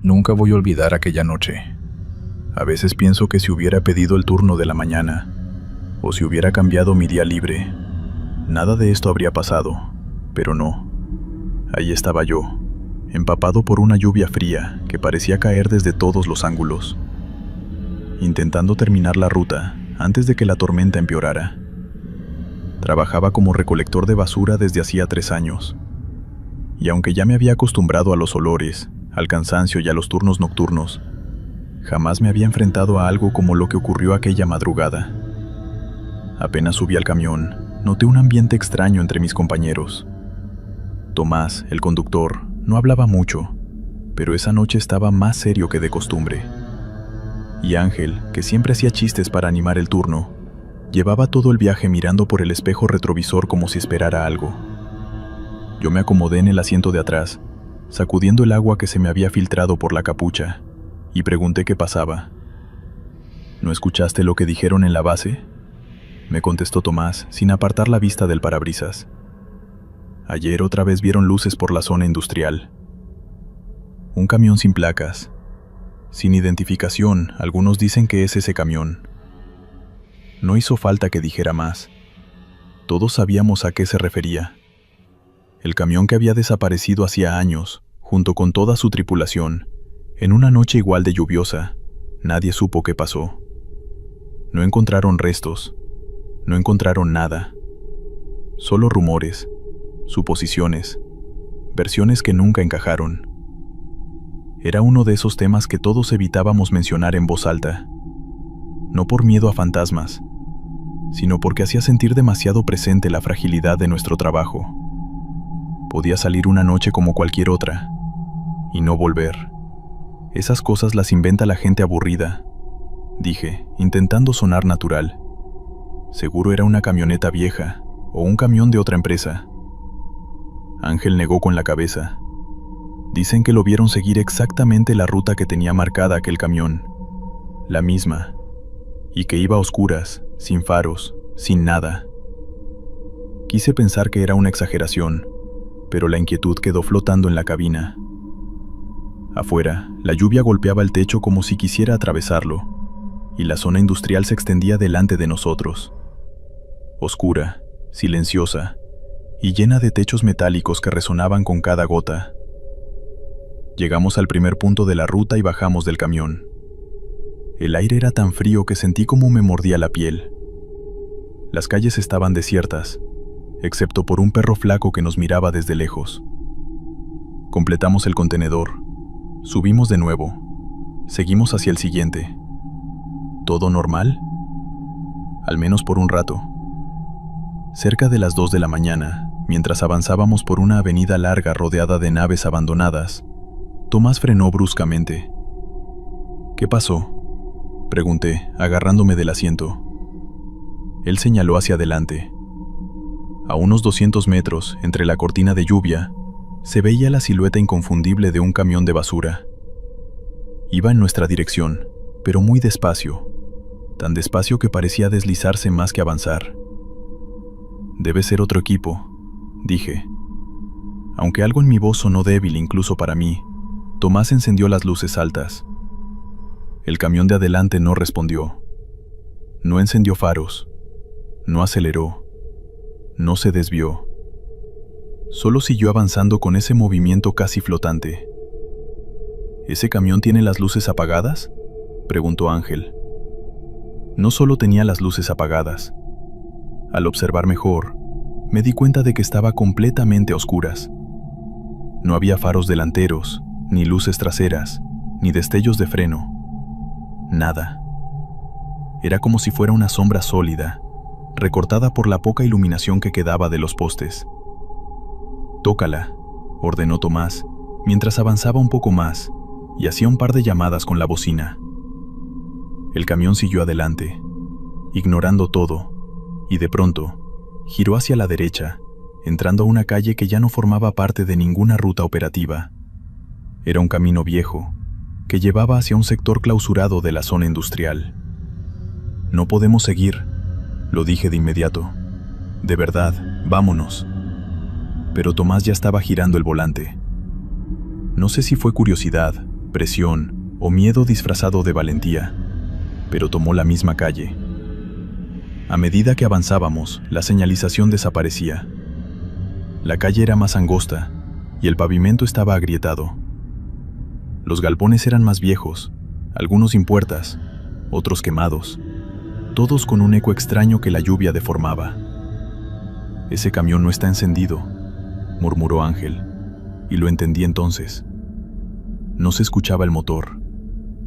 Nunca voy a olvidar aquella noche. A veces pienso que si hubiera pedido el turno de la mañana, o si hubiera cambiado mi día libre, nada de esto habría pasado, pero no. Ahí estaba yo, empapado por una lluvia fría que parecía caer desde todos los ángulos, intentando terminar la ruta antes de que la tormenta empeorara. Trabajaba como recolector de basura desde hacía 3 años, y aunque ya me había acostumbrado a los olores, al cansancio y a los turnos nocturnos, jamás me había enfrentado a algo como lo que ocurrió aquella madrugada. Apenas subí al camión, noté un ambiente extraño entre mis compañeros. Tomás, el conductor, no hablaba mucho, pero esa noche estaba más serio que de costumbre. Y Ángel, que siempre hacía chistes para animar el turno, llevaba todo el viaje mirando por el espejo retrovisor como si esperara algo. Yo me acomodé en el asiento de atrás, sacudiendo el agua que se me había filtrado por la capucha, y pregunté qué pasaba. ¿No escuchaste lo que dijeron en la base?, me contestó Tomás, sin apartar la vista del parabrisas. Ayer otra vez vieron luces por la zona industrial. Un camión sin placas, sin identificación. Algunos dicen que es ese camión. No hizo falta que dijera más. Todos sabíamos a qué se refería. El camión que había desaparecido hacía años, junto con toda su tripulación, en una noche igual de lluviosa. Nadie supo qué pasó. No encontraron restos, no encontraron nada. Solo rumores, suposiciones, versiones que nunca encajaron. Era uno de esos temas que todos evitábamos mencionar en voz alta, no por miedo a fantasmas, sino porque hacía sentir demasiado presente la fragilidad de nuestro trabajo. Podía salir una noche como cualquier otra, y no volver. Esas cosas las inventa la gente aburrida, dije, intentando sonar natural. Seguro era una camioneta vieja, o un camión de otra empresa. Ángel negó con la cabeza. Dicen que lo vieron seguir exactamente la ruta que tenía marcada aquel camión, la misma, y que iba a oscuras, sin faros, sin nada. Quise pensar que era una exageración, pero la inquietud quedó flotando en la cabina. Afuera, la lluvia golpeaba el techo como si quisiera atravesarlo, y la zona industrial se extendía delante de nosotros, oscura, silenciosa y llena de techos metálicos que resonaban con cada gota. Llegamos al primer punto de la ruta y bajamos del camión. El aire era tan frío que sentí como me mordía la piel. Las calles estaban desiertas, excepto por un perro flaco que nos miraba desde lejos. Completamos el contenedor, subimos de nuevo, seguimos hacia el siguiente. ¿Todo normal? Al menos por un rato. Cerca de las 2 de la mañana, mientras avanzábamos por una avenida larga rodeada de naves abandonadas, Tomás frenó bruscamente. ¿Qué pasó?, pregunté, agarrándome del asiento. Él señaló hacia adelante. A unos 200 metros, entre la cortina de lluvia, se veía la silueta inconfundible de un camión de basura. Iba en nuestra dirección, pero muy despacio, tan despacio que parecía deslizarse más que avanzar. Debe ser otro equipo, dije. Aunque algo en mi voz sonó débil incluso para mí, Tomás encendió las luces altas. El camión de adelante no respondió. No encendió faros, no aceleró, no se desvió. Solo siguió avanzando con ese movimiento casi flotante. ¿Ese camión tiene las luces apagadas?, preguntó Ángel. No solo tenía las luces apagadas. Al observar mejor, me di cuenta de que estaba completamente a oscuras. No había faros delanteros, ni luces traseras, ni destellos de freno. Nada. Era como si fuera una sombra sólida, recortada por la poca iluminación que quedaba de los postes. «Tócala», ordenó Tomás, mientras avanzaba un poco más y hacía un par de llamadas con la bocina. El camión siguió adelante, ignorando todo, y de pronto giró hacia la derecha, entrando a una calle que ya no formaba parte de ninguna ruta operativa. Era un camino viejo, que llevaba hacia un sector clausurado de la zona industrial. «No podemos seguir», lo dije de inmediato. «De verdad, vámonos». Pero Tomás ya estaba girando el volante. No sé si fue curiosidad, presión o miedo disfrazado de valentía, pero tomó la misma calle. A medida que avanzábamos, la señalización desaparecía. La calle era más angosta y el pavimento estaba agrietado. Los galpones eran más viejos, algunos sin puertas, otros quemados, todos con un eco extraño que la lluvia deformaba. «Ese camión no está encendido», murmuró Ángel, y lo entendí entonces. No se escuchaba el motor,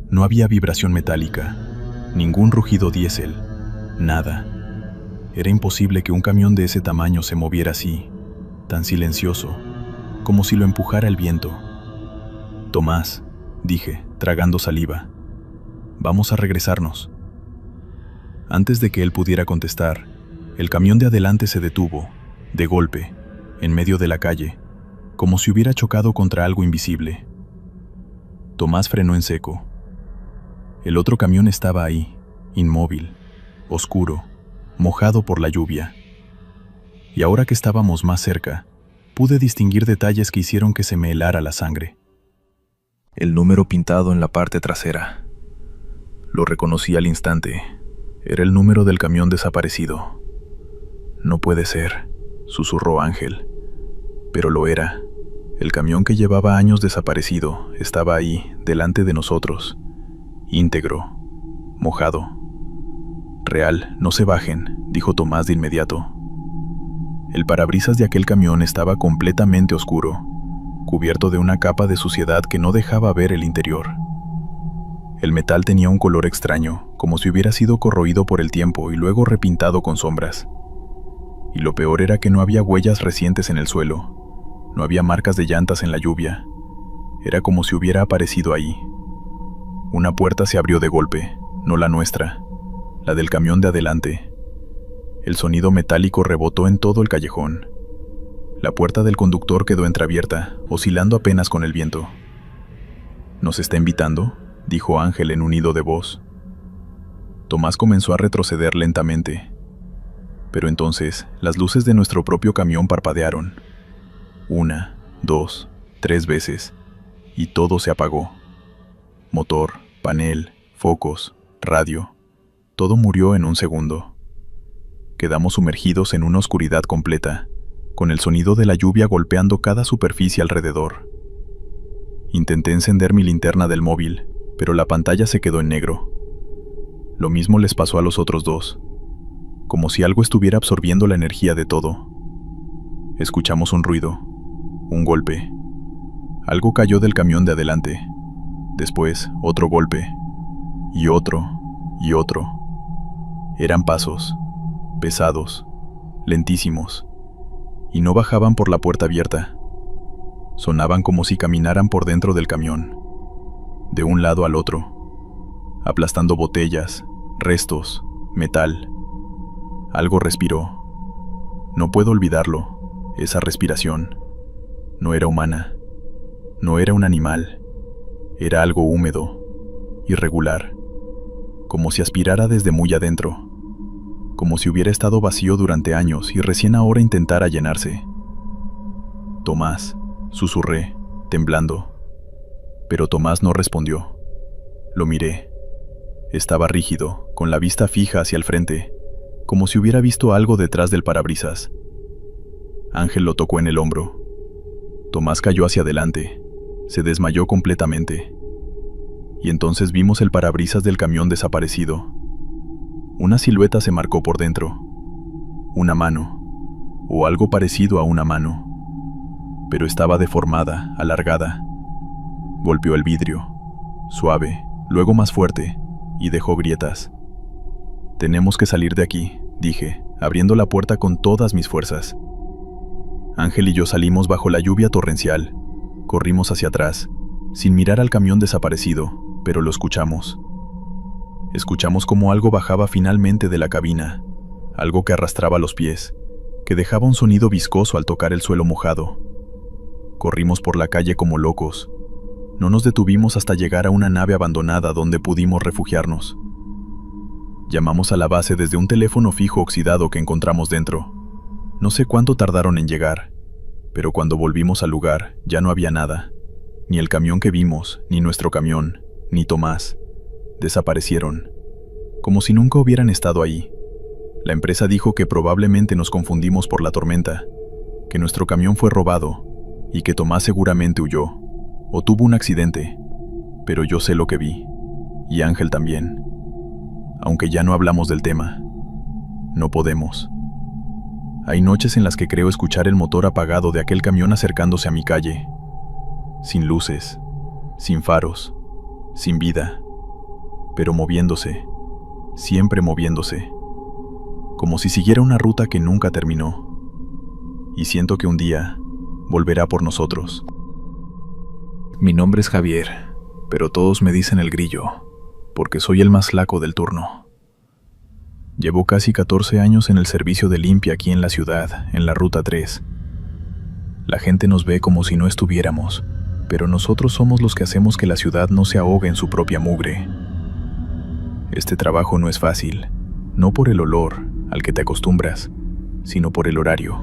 no había vibración metálica, ningún rugido diésel, nada. Era imposible que un camión de ese tamaño se moviera así, tan silencioso, como si lo empujara el viento. «Tomás», dije, tragando saliva, «vamos a regresarnos». Antes de que él pudiera contestar, el camión de adelante se detuvo, de golpe, en medio de la calle, como si hubiera chocado contra algo invisible. Tomás frenó en seco. El otro camión estaba ahí, inmóvil, oscuro, mojado por la lluvia. Y ahora que estábamos más cerca, pude distinguir detalles que hicieron que se me helara la sangre. El número pintado en la parte trasera. Lo reconocí al instante. Era el número del camión desaparecido. «No puede ser», susurró Ángel. Pero lo era. El camión que llevaba años desaparecido estaba ahí, delante de nosotros, íntegro, mojado. «Real, no se bajen», dijo Tomás de inmediato. El parabrisas de aquel camión estaba completamente oscuro, cubierto de una capa de suciedad que no dejaba ver el interior. El metal tenía un color extraño, como si hubiera sido corroído por el tiempo y luego repintado con sombras. Y lo peor era que no había huellas recientes en el suelo, no había marcas de llantas en la lluvia. Era como si hubiera aparecido ahí. Una puerta se abrió de golpe, no la nuestra, la del camión de adelante. El sonido metálico rebotó en todo el callejón. La puerta del conductor quedó entreabierta, oscilando apenas con el viento. «¿Nos está invitando?», dijo Ángel en un hilo de voz. Tomás comenzó a retroceder lentamente. Pero entonces, las luces de nuestro propio camión parpadearon. 1, 2, 3 veces, y todo se apagó. Motor, panel, focos, radio, todo murió en un segundo. Quedamos sumergidos en una oscuridad completa, con el sonido de la lluvia golpeando cada superficie alrededor. Intenté encender mi linterna del móvil, pero la pantalla se quedó en negro. Lo mismo les pasó a los otros dos, como si algo estuviera absorbiendo la energía de todo. Escuchamos un ruido, un golpe. Algo cayó del camión de adelante. Después, otro golpe, y otro, y otro. Eran pasos, pesados, lentísimos, y no bajaban por la puerta abierta. Sonaban como si caminaran por dentro del camión, de un lado al otro, aplastando botellas, restos, metal. Algo respiró. No puedo olvidarlo, esa respiración. No era humana, no era un animal, era algo húmedo, irregular, como si aspirara desde muy adentro, como si hubiera estado vacío durante años y recién ahora intentara llenarse. Tomás, susurré, temblando. Pero Tomás no respondió. Lo miré. Estaba rígido, con la vista fija hacia el frente, como si hubiera visto algo detrás del parabrisas. Ángel lo tocó en el hombro. Tomás cayó hacia adelante, se desmayó completamente. Y entonces vimos el parabrisas del camión desaparecido. Una silueta se marcó por dentro. Una mano, o algo parecido a una mano. Pero estaba deformada, alargada. Golpeó el vidrio, suave, luego más fuerte, y dejó grietas. «Tenemos que salir de aquí», dije, abriendo la puerta con todas mis fuerzas. Ángel y yo salimos bajo la lluvia torrencial. Corrimos hacia atrás, sin mirar al camión desaparecido, pero lo escuchamos. Escuchamos cómo algo bajaba finalmente de la cabina, algo que arrastraba los pies, que dejaba un sonido viscoso al tocar el suelo mojado. Corrimos por la calle como locos. No nos detuvimos hasta llegar a una nave abandonada donde pudimos refugiarnos. Llamamos a la base desde un teléfono fijo oxidado que encontramos dentro. No sé cuánto tardaron en llegar, pero cuando volvimos al lugar ya no había nada. Ni el camión que vimos, ni nuestro camión, ni Tomás. Desaparecieron, como si nunca hubieran estado ahí. La empresa dijo que probablemente nos confundimos por la tormenta, que nuestro camión fue robado y que Tomás seguramente huyó o tuvo un accidente, pero yo sé lo que vi, y Ángel también. Aunque ya no hablamos del tema, no podemos. Hay noches en las que creo escuchar el motor apagado de aquel camión acercándose a mi calle, sin luces, sin faros, sin vida, pero moviéndose, siempre moviéndose, como si siguiera una ruta que nunca terminó. Y siento que un día volverá por nosotros. Mi nombre es Javier, pero todos me dicen el Grillo, porque soy el más flaco del turno. Llevo casi 14 años en el servicio de limpia aquí en la ciudad, en la Ruta 3. La gente nos ve como si no estuviéramos, pero nosotros somos los que hacemos que la ciudad no se ahogue en su propia mugre. Este trabajo no es fácil, no por el olor al que te acostumbras, sino por el horario.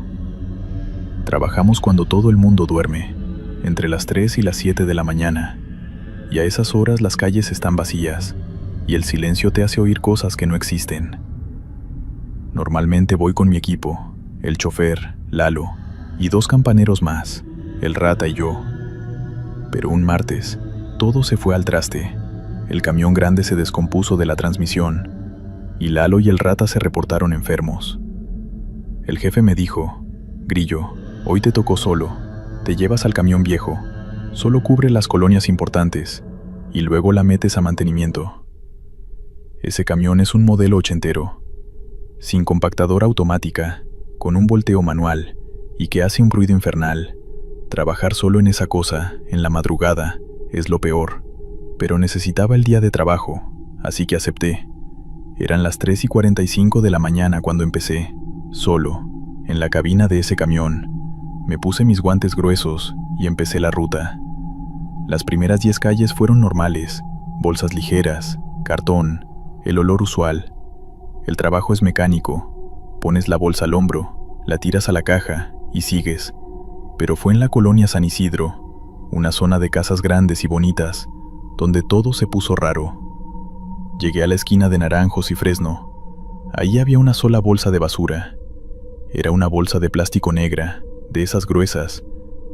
Trabajamos cuando todo el mundo duerme, entre las 3 y las 7 de la mañana, y a esas horas las calles están vacías, y el silencio te hace oír cosas que no existen. Normalmente voy con mi equipo, el chofer, Lalo, y 2 campaneros más, el Rata y yo. Pero un martes, todo se fue al traste. El camión grande se descompuso de la transmisión, y Lalo y el Rata se reportaron enfermos. El jefe me dijo: «Grillo, hoy te tocó solo, te llevas al camión viejo, solo cubre las colonias importantes, y luego la metes a mantenimiento». Ese camión es un modelo ochentero, sin compactadora automática, con un volteo manual, y que hace un ruido infernal. Trabajar solo en esa cosa, en la madrugada, es lo peor, pero necesitaba el día de trabajo, así que acepté. Eran las 3:45 de la mañana cuando empecé, solo, en la cabina de ese camión. Me puse mis guantes gruesos y empecé la ruta. Las primeras 10 calles fueron normales, bolsas ligeras, cartón, el olor usual. El trabajo es mecánico, pones la bolsa al hombro, la tiras a la caja y sigues. Pero fue en la colonia San Isidro, una zona de casas grandes y bonitas, donde todo se puso raro. Llegué a la esquina de Naranjos y Fresno. Ahí había una sola bolsa de basura. Era una bolsa de plástico negra, de esas gruesas,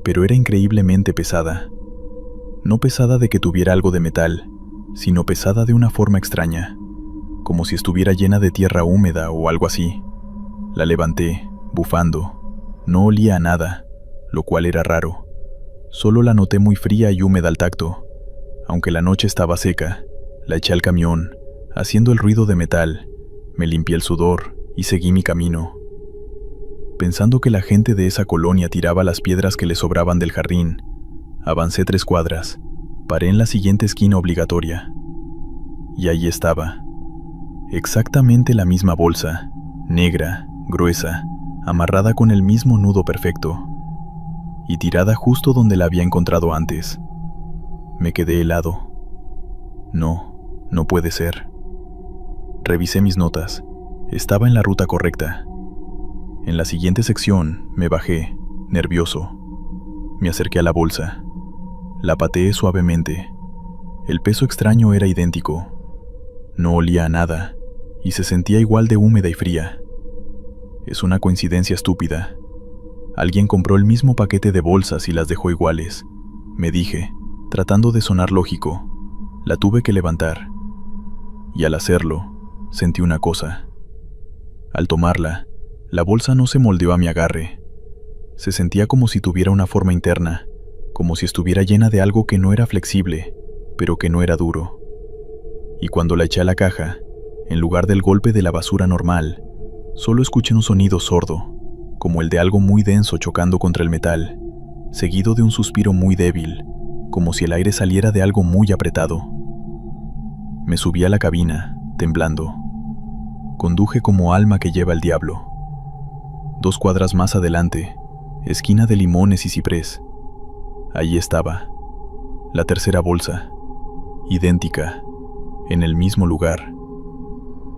pero era increíblemente pesada. No pesada de que tuviera algo de metal, sino pesada de una forma extraña, como si estuviera llena de tierra húmeda o algo así. La levanté, bufando. No olía a nada, lo cual era raro. Solo la noté muy fría y húmeda al tacto. Aunque la noche estaba seca, la eché al camión, haciendo el ruido de metal. Me limpié el sudor y seguí mi camino. Pensando que la gente de esa colonia tiraba las piedras que le sobraban del jardín, avancé 3 cuadras, paré en la siguiente esquina obligatoria. Y ahí estaba. Exactamente la misma bolsa, negra, gruesa, amarrada con el mismo nudo perfecto, y tirada justo donde la había encontrado antes. Me quedé helado. No puede ser. Revisé mis notas. Estaba en la ruta correcta. En la siguiente sección me bajé, nervioso. Me acerqué a la bolsa. La pateé suavemente. El peso extraño era idéntico. No olía a nada, y se sentía igual de húmeda y fría. Es una coincidencia estúpida. Alguien compró el mismo paquete de bolsas y las dejó iguales, me dije, tratando de sonar lógico. La tuve que levantar. Y al hacerlo, sentí una cosa. Al tomarla, la bolsa no se moldeó a mi agarre. Se sentía como si tuviera una forma interna, como si estuviera llena de algo que no era flexible, pero que no era duro. Y cuando la eché a la caja, en lugar del golpe de la basura normal, solo escuché un sonido sordo, como el de algo muy denso chocando contra el metal, seguido de un suspiro muy débil, como si el aire saliera de algo muy apretado. Me subí a la cabina, temblando. Conduje como alma que lleva el diablo. 2 cuadras más adelante, esquina de limones y ciprés. Allí estaba, la tercera bolsa, idéntica, en el mismo lugar.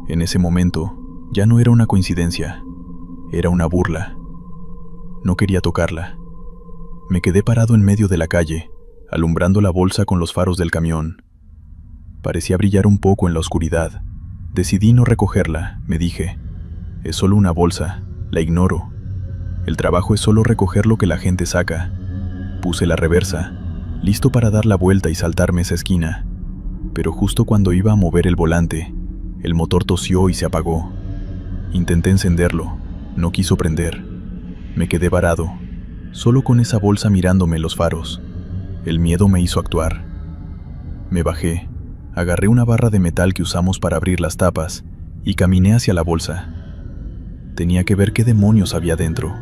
En ese momento, ya no era una coincidencia, era una burla. No quería tocarla. Me quedé parado en medio de la calle, alumbrando la bolsa con los faros del camión. Parecía brillar un poco en la oscuridad. Decidí no recogerla, me dije. Es solo una bolsa, la ignoro. El trabajo es solo recoger lo que la gente saca. Puse la reversa, listo para dar la vuelta y saltarme esa esquina. Pero justo cuando iba a mover el volante, el motor tosió y se apagó. Intenté encenderlo, no quiso prender. Me quedé varado, solo con esa bolsa mirándome los faros. El miedo me hizo actuar. Me bajé, agarré una barra de metal que usamos para abrir las tapas y caminé hacia la bolsa. Tenía que ver qué demonios había dentro.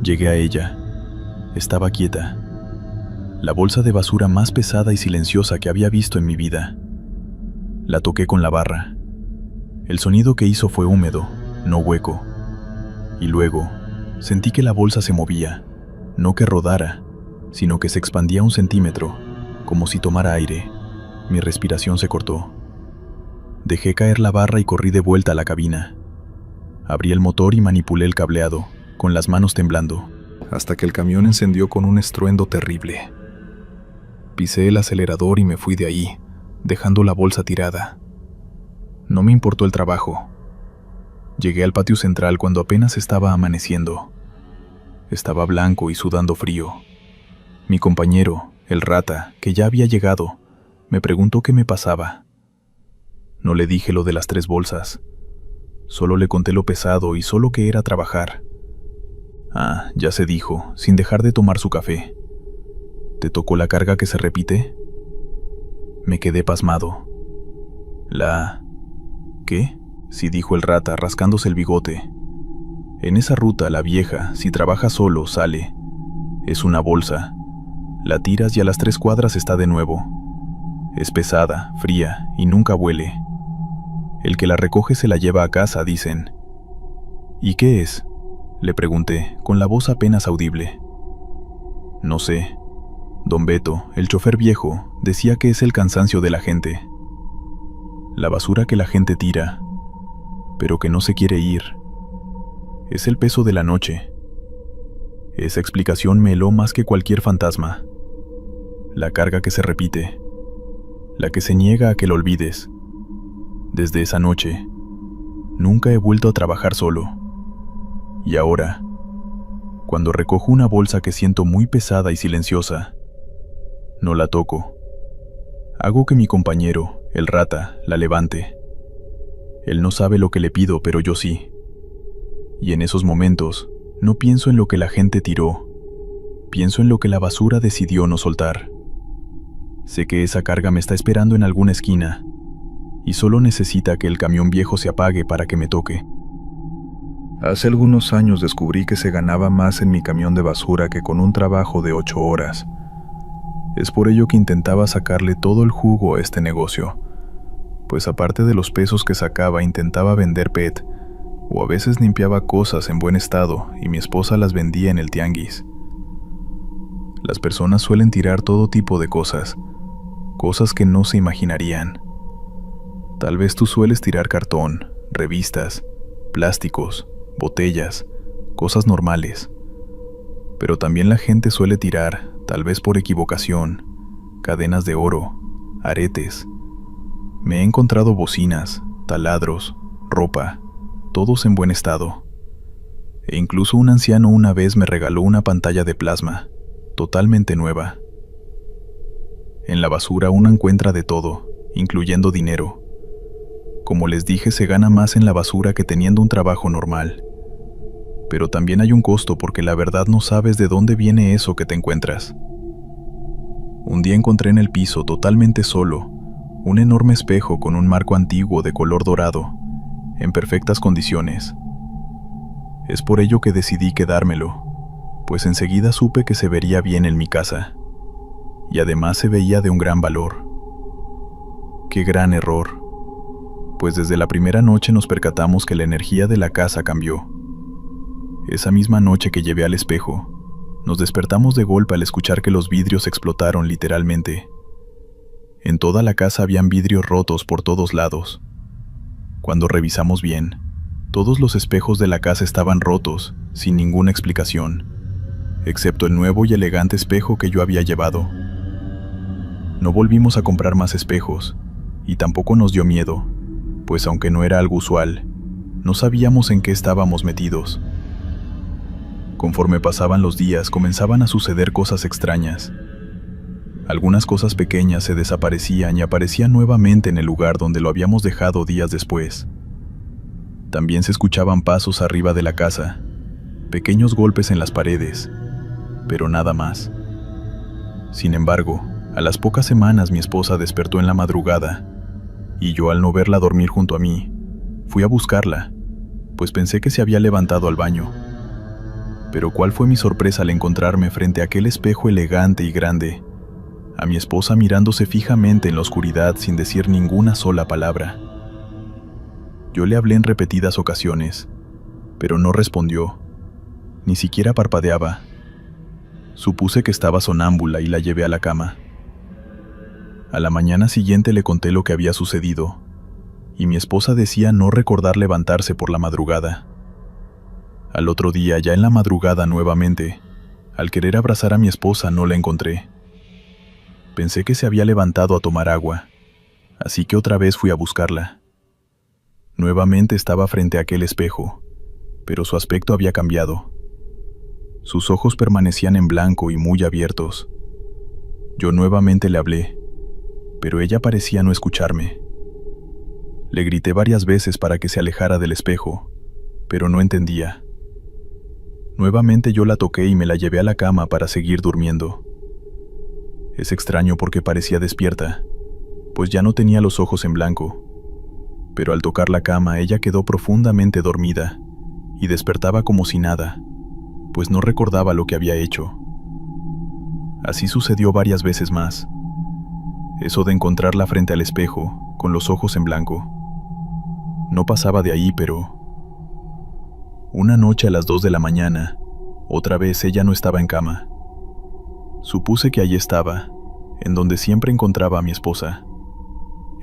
Llegué a ella. Estaba quieta. La bolsa de basura más pesada y silenciosa que había visto en mi vida. La toqué con la barra. El sonido que hizo fue húmedo, no hueco. Y luego, sentí que la bolsa se movía, no que rodara, sino que se expandía 1 centímetro, como si tomara aire. Mi respiración se cortó. Dejé caer la barra y corrí de vuelta a la cabina. Abrí el motor y manipulé el cableado, con las manos temblando, hasta que el camión encendió con un estruendo terrible. Pisé el acelerador y me fui de ahí, dejando la bolsa tirada. No me importó el trabajo. Llegué al patio central cuando apenas estaba amaneciendo. Estaba blanco y sudando frío. Mi compañero, el rata, que ya había llegado, me preguntó qué me pasaba. No le dije lo de las 3 bolsas. Solo le conté lo pesado y solo que era trabajar. Ah, ya se dijo, sin dejar de tomar su café. ¿Te tocó la carga que se repite? Me quedé pasmado. ¿Qué? Sí, dijo el rata, rascándose el bigote. En esa ruta, la vieja, si trabaja solo, sale. Es una bolsa. La tiras y a las 3 cuadras está de nuevo. Es pesada, fría y nunca huele. El que la recoge se la lleva a casa, dicen. ¿Y qué es? Le pregunté, con la voz apenas audible. No sé. Don Beto, el chofer viejo, decía que es el cansancio de la gente. La basura que la gente tira, pero que no se quiere ir. Es el peso de la noche. Esa explicación me heló más que cualquier fantasma. La carga que se repite, la que se niega a que lo olvides. Desde esa noche, Nunca he vuelto a trabajar solo. Y ahora, cuando recojo una bolsa que siento muy pesada y silenciosa, no la toco. Hago que mi compañero, el rata, la levante. Él no sabe lo que le pido, pero yo sí. Y en esos momentos, no pienso en lo que la gente tiró, pienso en lo que la basura decidió no soltar. Sé que esa carga me está esperando en alguna esquina, y solo necesita que el camión viejo se apague para que me toque. Hace algunos años descubrí que se ganaba más en mi camión de basura que con un trabajo de 8 horas. Es por ello que intentaba sacarle todo el jugo a este negocio, pues aparte de los pesos que sacaba intentaba vender PET, o a veces limpiaba cosas en buen estado y mi esposa las vendía en el tianguis. Las personas suelen tirar todo tipo de cosas que no se imaginarían. Tal vez tú sueles tirar cartón, revistas, plásticos, botellas, cosas normales. Pero también la gente suele tirar, tal vez por equivocación, cadenas de oro, aretes. Me he encontrado bocinas, taladros, ropa, todos en buen estado. E incluso un anciano una vez me regaló una pantalla de plasma, totalmente nueva. En la basura uno encuentra de todo, incluyendo dinero. Como les dije, se gana más en la basura que teniendo un trabajo normal. Pero también hay un costo porque la verdad no sabes de dónde viene eso que te encuentras. Un día encontré en el piso, totalmente solo, un enorme espejo con un marco antiguo de color dorado, en perfectas condiciones. Es por ello que decidí quedármelo, pues enseguida supe que se vería bien en mi casa, y además se veía de un gran valor. ¡Qué gran error! Pues desde la primera noche nos percatamos que la energía de la casa cambió. Esa misma noche que llevé al espejo, nos despertamos de golpe al escuchar que los vidrios explotaron literalmente. En toda la casa habían vidrios rotos por todos lados. Cuando revisamos bien, todos los espejos de la casa estaban rotos, sin ninguna explicación, excepto el nuevo y elegante espejo que yo había llevado. No volvimos a comprar más espejos, y tampoco nos dio miedo, pues aunque no era algo usual, no sabíamos en qué estábamos metidos. Conforme pasaban los días, comenzaban a suceder cosas extrañas. Algunas cosas pequeñas se desaparecían y aparecían nuevamente en el lugar donde lo habíamos dejado días después. También se escuchaban pasos arriba de la casa, pequeños golpes en las paredes, pero nada más. Sin embargo, a las pocas semanas mi esposa despertó en la madrugada, y yo, al no verla dormir junto a mí, fui a buscarla, pues pensé que se había levantado al baño. Pero cuál fue mi sorpresa al encontrarme frente a aquel espejo elegante y grande, a mi esposa mirándose fijamente en la oscuridad sin decir ninguna sola palabra. Yo le hablé en repetidas ocasiones, pero no respondió, ni siquiera parpadeaba. Supuse que estaba sonámbula y la llevé a la cama. A la mañana siguiente le conté lo que había sucedido, y mi esposa decía no recordar levantarse por la madrugada. Al otro día, ya en la madrugada nuevamente, al querer abrazar a mi esposa no la encontré. Pensé que se había levantado a tomar agua, así que otra vez fui a buscarla. Nuevamente estaba frente a aquel espejo, pero su aspecto había cambiado. Sus ojos permanecían en blanco y muy abiertos. Yo nuevamente le hablé, pero ella parecía no escucharme. Le grité varias veces para que se alejara del espejo, pero no entendía. Nuevamente yo la toqué y me la llevé a la cama para seguir durmiendo. Es extraño porque parecía despierta, pues ya no tenía los ojos en blanco. Pero al tocar la cama ella quedó profundamente dormida y despertaba como si nada, pues no recordaba lo que había hecho. Así sucedió varias veces más. Eso de encontrarla frente al espejo, con los ojos en blanco. No pasaba de ahí, pero... Una noche a las 2 de la mañana, otra vez ella no estaba en cama. Supuse que allí estaba, en donde siempre encontraba a mi esposa,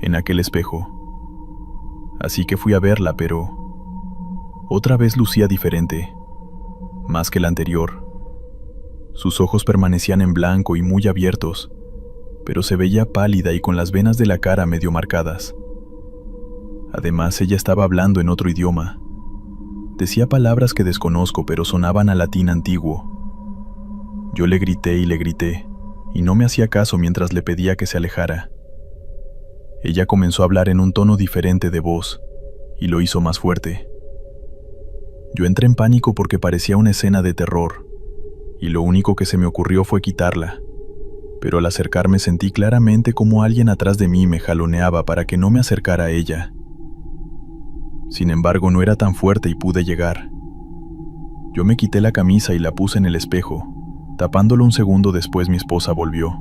en aquel espejo. Así que fui a verla, pero... Otra vez lucía diferente, más que la anterior. Sus ojos permanecían en blanco y muy abiertos, pero se veía pálida y con las venas de la cara medio marcadas. Además, ella estaba hablando en otro idioma. Decía palabras que desconozco, pero sonaban a latín antiguo. Yo le grité, y no me hacía caso mientras le pedía que se alejara. Ella comenzó a hablar en un tono diferente de voz, y lo hizo más fuerte. Yo entré en pánico porque parecía una escena de terror, y lo único que se me ocurrió fue quitarla. Pero al acercarme sentí claramente como alguien atrás de mí me jaloneaba para que no me acercara a ella. Sin embargo, no era tan fuerte y pude llegar. Yo me quité la camisa y la puse en el espejo. Tapándolo un segundo después, mi esposa volvió.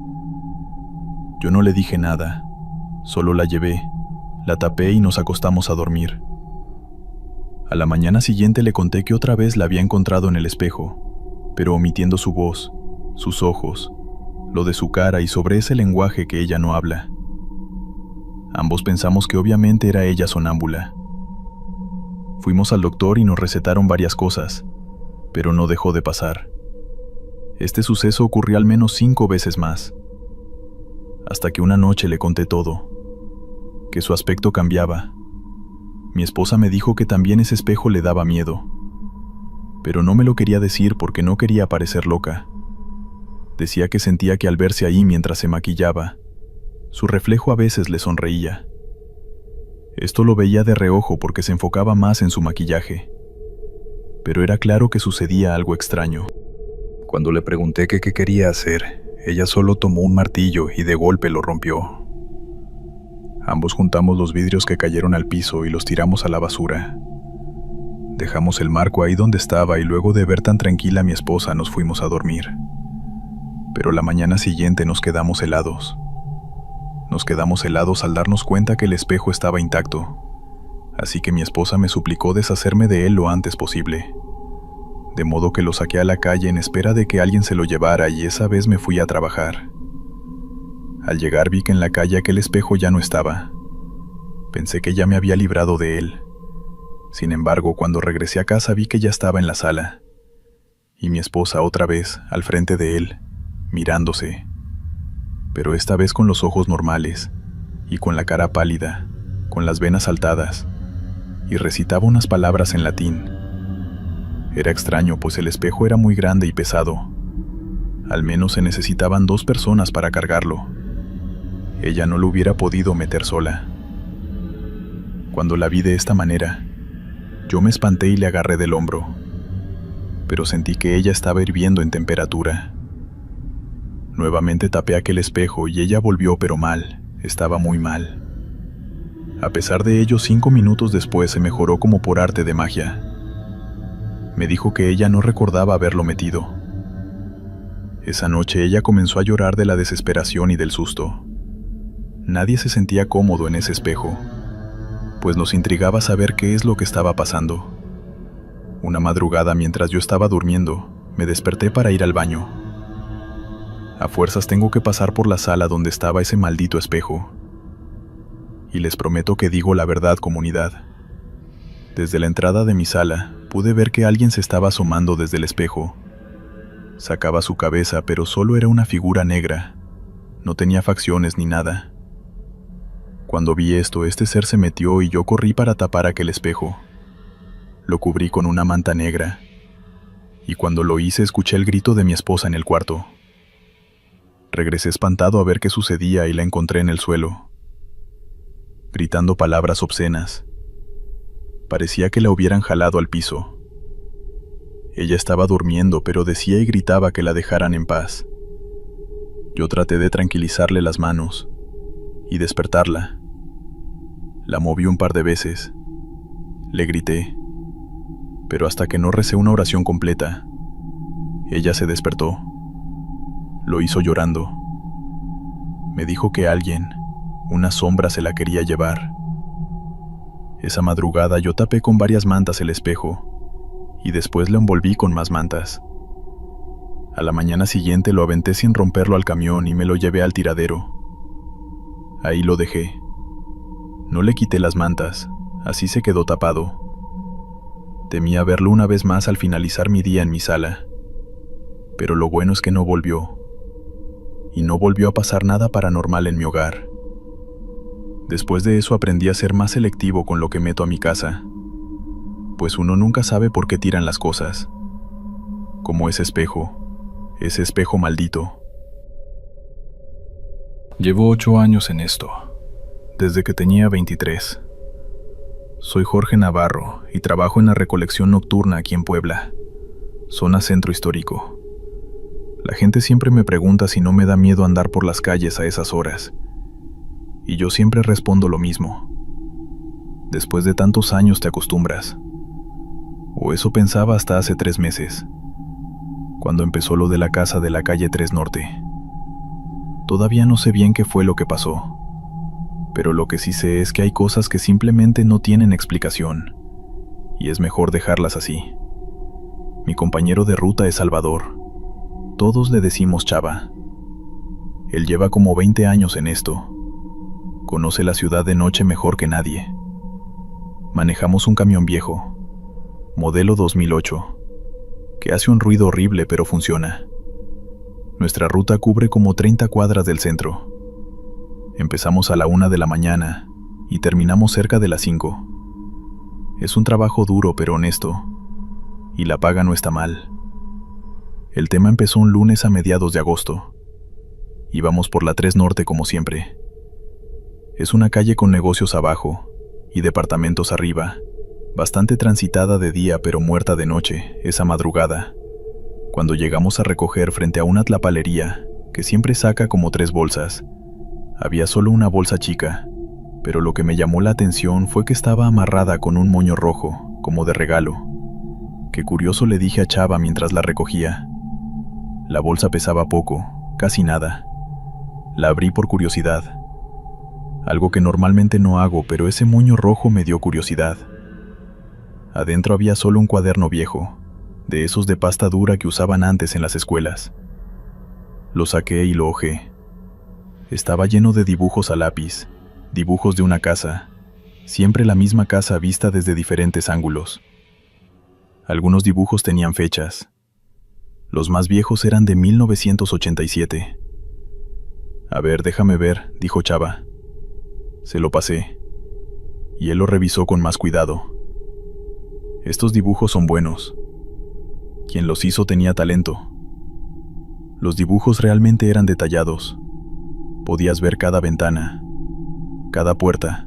Yo no le dije nada, solo la llevé, la tapé y nos acostamos a dormir. A la mañana siguiente le conté que otra vez la había encontrado en el espejo, pero omitiendo su voz, sus ojos, lo de su cara y sobre ese lenguaje que ella no habla. Ambos pensamos que obviamente era ella sonámbula. Fuimos al doctor y nos recetaron varias cosas, pero no dejó de pasar. Este suceso ocurrió al menos 5 veces más, hasta que una noche le conté todo, que su aspecto cambiaba. Mi esposa me dijo que también ese espejo le daba miedo, pero no me lo quería decir porque no quería parecer loca. Decía que sentía que al verse ahí mientras se maquillaba, su reflejo a veces le sonreía. Esto lo veía de reojo porque se enfocaba más en su maquillaje, pero era claro que sucedía algo extraño. Cuando le pregunté qué quería hacer, ella solo tomó un martillo y de golpe lo rompió. Ambos juntamos los vidrios que cayeron al piso y los tiramos a la basura. Dejamos el marco ahí donde estaba y luego de ver tan tranquila a mi esposa nos fuimos a dormir. Pero la mañana siguiente nos quedamos helados. Nos quedamos helados al darnos cuenta que el espejo estaba intacto, así que mi esposa me suplicó deshacerme de él lo antes posible. De modo que lo saqué a la calle en espera de que alguien se lo llevara y esa vez me fui a trabajar. Al llegar vi que en la calle aquel espejo ya no estaba. Pensé que ya me había librado de él. Sin embargo, cuando regresé a casa vi que ya estaba en la sala, y mi esposa otra vez al frente de él, mirándose, pero esta vez con los ojos normales, y con la cara pálida, con las venas saltadas, y recitaba unas palabras en latín. Era extraño, pues el espejo era muy grande y pesado. Al menos se necesitaban 2 personas para cargarlo. Ella no lo hubiera podido meter sola. Cuando la vi de esta manera, yo me espanté y le agarré del hombro, pero sentí que ella estaba hirviendo en temperatura. Nuevamente tapé aquel espejo y ella volvió, pero mal, estaba muy mal. A pesar de ello, 5 minutos después se mejoró como por arte de magia. Me dijo que ella no recordaba haberlo metido. Esa noche ella comenzó a llorar de la desesperación y del susto. Nadie se sentía cómodo en ese espejo, pues nos intrigaba saber qué es lo que estaba pasando. Una madrugada, mientras yo estaba durmiendo, me desperté para ir al baño. A fuerzas tengo que pasar por la sala donde estaba ese maldito espejo. Y les prometo que digo la verdad, comunidad. Desde la entrada de mi sala, pude ver que alguien se estaba asomando desde el espejo. Sacaba su cabeza, pero solo era una figura negra. No tenía facciones ni nada. Cuando vi esto, este ser se metió y yo corrí para tapar aquel espejo. Lo cubrí con una manta negra. Y cuando lo hice, escuché el grito de mi esposa en el cuarto. Regresé espantado a ver qué sucedía y la encontré en el suelo, gritando palabras obscenas. Parecía que la hubieran jalado al piso. Ella estaba durmiendo, pero decía y gritaba que la dejaran en paz. Yo traté de tranquilizarle las manos y despertarla. La moví un par de veces. Le grité, pero hasta que no recé una oración completa, ella se despertó. Lo hizo llorando. Me dijo que alguien, una sombra, se la quería llevar. Esa madrugada yo tapé con varias mantas el espejo y después lo envolví con más mantas. A la mañana siguiente lo aventé sin romperlo al camión y me lo llevé al tiradero. Ahí lo dejé. No le quité las mantas, así se quedó tapado. Temía verlo una vez más al finalizar mi día en mi sala, pero lo bueno es que no volvió. Y no volvió a pasar nada paranormal en mi hogar. Después de eso aprendí a ser más selectivo con lo que meto a mi casa, pues uno nunca sabe por qué tiran las cosas. Como ese espejo maldito. Llevo 8 años en esto, desde que tenía 23. Soy Jorge Navarro y trabajo en la recolección nocturna aquí en Puebla, zona centro histórico. La gente siempre me pregunta si no me da miedo andar por las calles a esas horas, y yo siempre respondo lo mismo. Después de tantos años te acostumbras. O eso pensaba hasta hace 3 meses, cuando empezó lo de la casa de la calle 3 Norte. Todavía no sé bien qué fue lo que pasó, pero lo que sí sé es que hay cosas que simplemente no tienen explicación, y es mejor dejarlas así. Mi compañero de ruta es Salvador. Todos le decimos Chava. Él lleva como 20 años en esto. Conoce la ciudad de noche mejor que nadie. Manejamos un camión viejo, modelo 2008, que hace un ruido horrible pero funciona. Nuestra ruta cubre como 30 cuadras del centro. Empezamos a la 1 de la mañana y terminamos cerca de las 5. Es un trabajo duro pero honesto, y la paga no está mal. El tema empezó un lunes a mediados de agosto. Íbamos por la 3 Norte como siempre. Es una calle con negocios abajo y departamentos arriba, bastante transitada de día pero muerta de noche, esa madrugada. Cuando llegamos a recoger frente a una tlapalería que siempre saca como 3 bolsas, había solo una bolsa chica, pero lo que me llamó la atención fue que estaba amarrada con un moño rojo, como de regalo. Qué curioso, le dije a Chava mientras la recogía. La bolsa pesaba poco, casi nada. La abrí por curiosidad. Algo que normalmente no hago, pero ese moño rojo me dio curiosidad. Adentro había solo un cuaderno viejo, de esos de pasta dura que usaban antes en las escuelas. Lo saqué y lo hojé. Estaba lleno de dibujos a lápiz, dibujos de una casa, siempre la misma casa vista desde diferentes ángulos. Algunos dibujos tenían fechas. Los más viejos eran de 1987. A ver, déjame ver, dijo Chava. Se lo pasé, y él lo revisó con más cuidado. Estos dibujos son buenos. Quien los hizo tenía talento. Los dibujos realmente eran detallados. Podías ver cada ventana, cada puerta,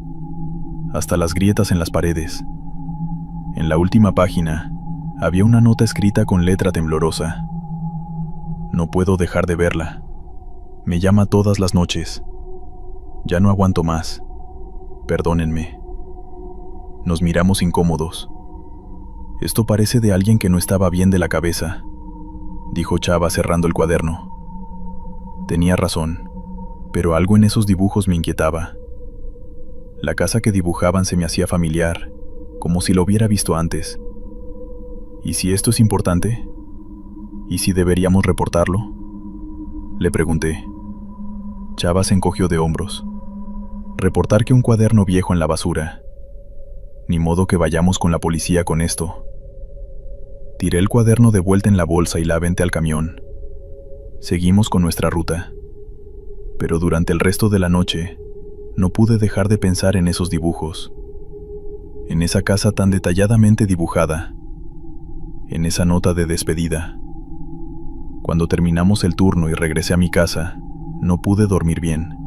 hasta las grietas en las paredes. En la última página, había una nota escrita con letra temblorosa. No puedo dejar de verla. Me llama todas las noches. Ya no aguanto más. Perdónenme. Nos miramos incómodos. Esto parece de alguien que no estaba bien de la cabeza, dijo Chava cerrando el cuaderno. Tenía razón, pero algo en esos dibujos me inquietaba. La casa que dibujaban se me hacía familiar, como si lo hubiera visto antes. ¿Y si esto es importante? ¿Y si deberíamos reportarlo? Le pregunté. Chava se encogió de hombros. Reportar que un cuaderno viejo en la basura. Ni modo que vayamos con la policía con esto. Tiré el cuaderno de vuelta en la bolsa y la aventé al camión. Seguimos con nuestra ruta. Pero durante el resto de la noche, no pude dejar de pensar en esos dibujos. En esa casa tan detalladamente dibujada. En esa nota de despedida. Cuando terminamos el turno y regresé a mi casa, no pude dormir bien.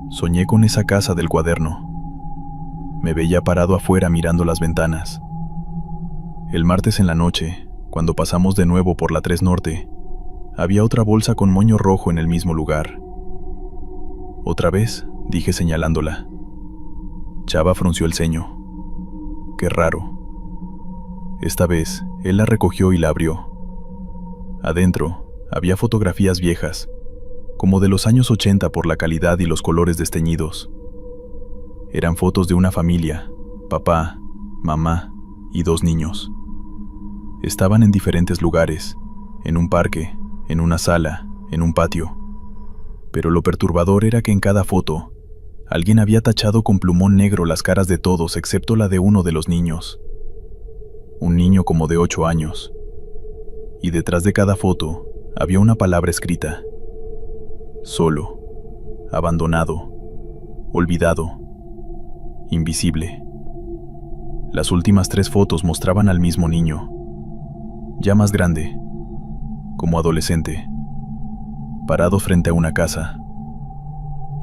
Soñé con esa casa del cuaderno. Me veía parado afuera mirando las ventanas. El martes en la noche, cuando pasamos de nuevo por la 3 Norte, había otra bolsa con moño rojo en el mismo lugar. «¿Otra vez?», dije señalándola. Chava frunció el ceño. «Qué raro». Esta vez, él la recogió y la abrió. Adentro, había fotografías viejas, como de los años 80 por la calidad y los colores desteñidos. Eran fotos de una familia, papá, mamá y 2 niños. Estaban en diferentes lugares, en un parque, en una sala, en un patio. Pero lo perturbador era que en cada foto, alguien había tachado con plumón negro las caras de todos excepto la de uno de los niños. Un niño como de 8 años. Y detrás de cada foto había una palabra escrita. Solo, abandonado, olvidado, invisible. Las últimas 3 fotos mostraban al mismo niño, ya más grande, como adolescente, parado frente a una casa.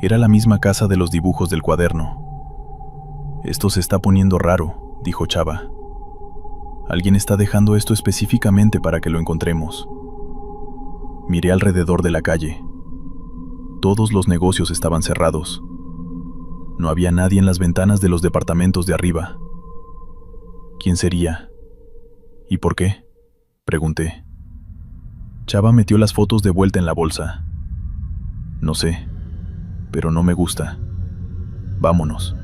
Era la misma casa de los dibujos del cuaderno. Esto se está poniendo raro, dijo Chava. Alguien está dejando esto específicamente para que lo encontremos. Miré alrededor de la calle. Todos los negocios estaban cerrados. No había nadie en las ventanas de los departamentos de arriba. ¿Quién sería? ¿Y por qué?, pregunté. Chava metió las fotos de vuelta en la bolsa. No sé, pero no me gusta. Vámonos.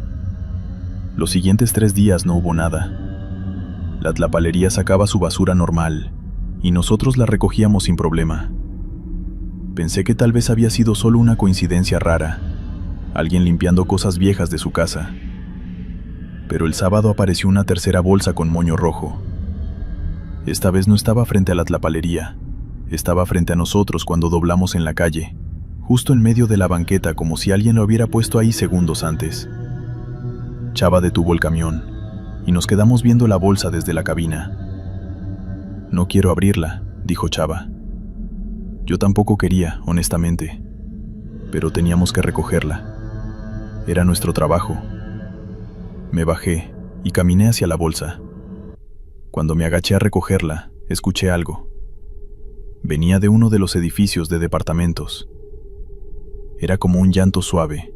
Los siguientes 3 días no hubo nada. La tlapalería sacaba su basura normal y nosotros la recogíamos sin problema. Pensé que tal vez había sido solo una coincidencia rara, alguien limpiando cosas viejas de su casa. Pero el sábado apareció una tercera bolsa con moño rojo. Esta vez no estaba frente a la tlapalería, estaba frente a nosotros cuando doblamos en la calle, justo en medio de la banqueta, como si alguien lo hubiera puesto ahí segundos antes. Chava detuvo el camión y nos quedamos viendo la bolsa desde la cabina. No quiero abrirla, dijo Chava. Yo tampoco quería, honestamente, pero teníamos que recogerla. Era nuestro trabajo. Me bajé y caminé hacia la bolsa. Cuando me agaché a recogerla, escuché algo. Venía de uno de los edificios de departamentos. Era como un llanto suave,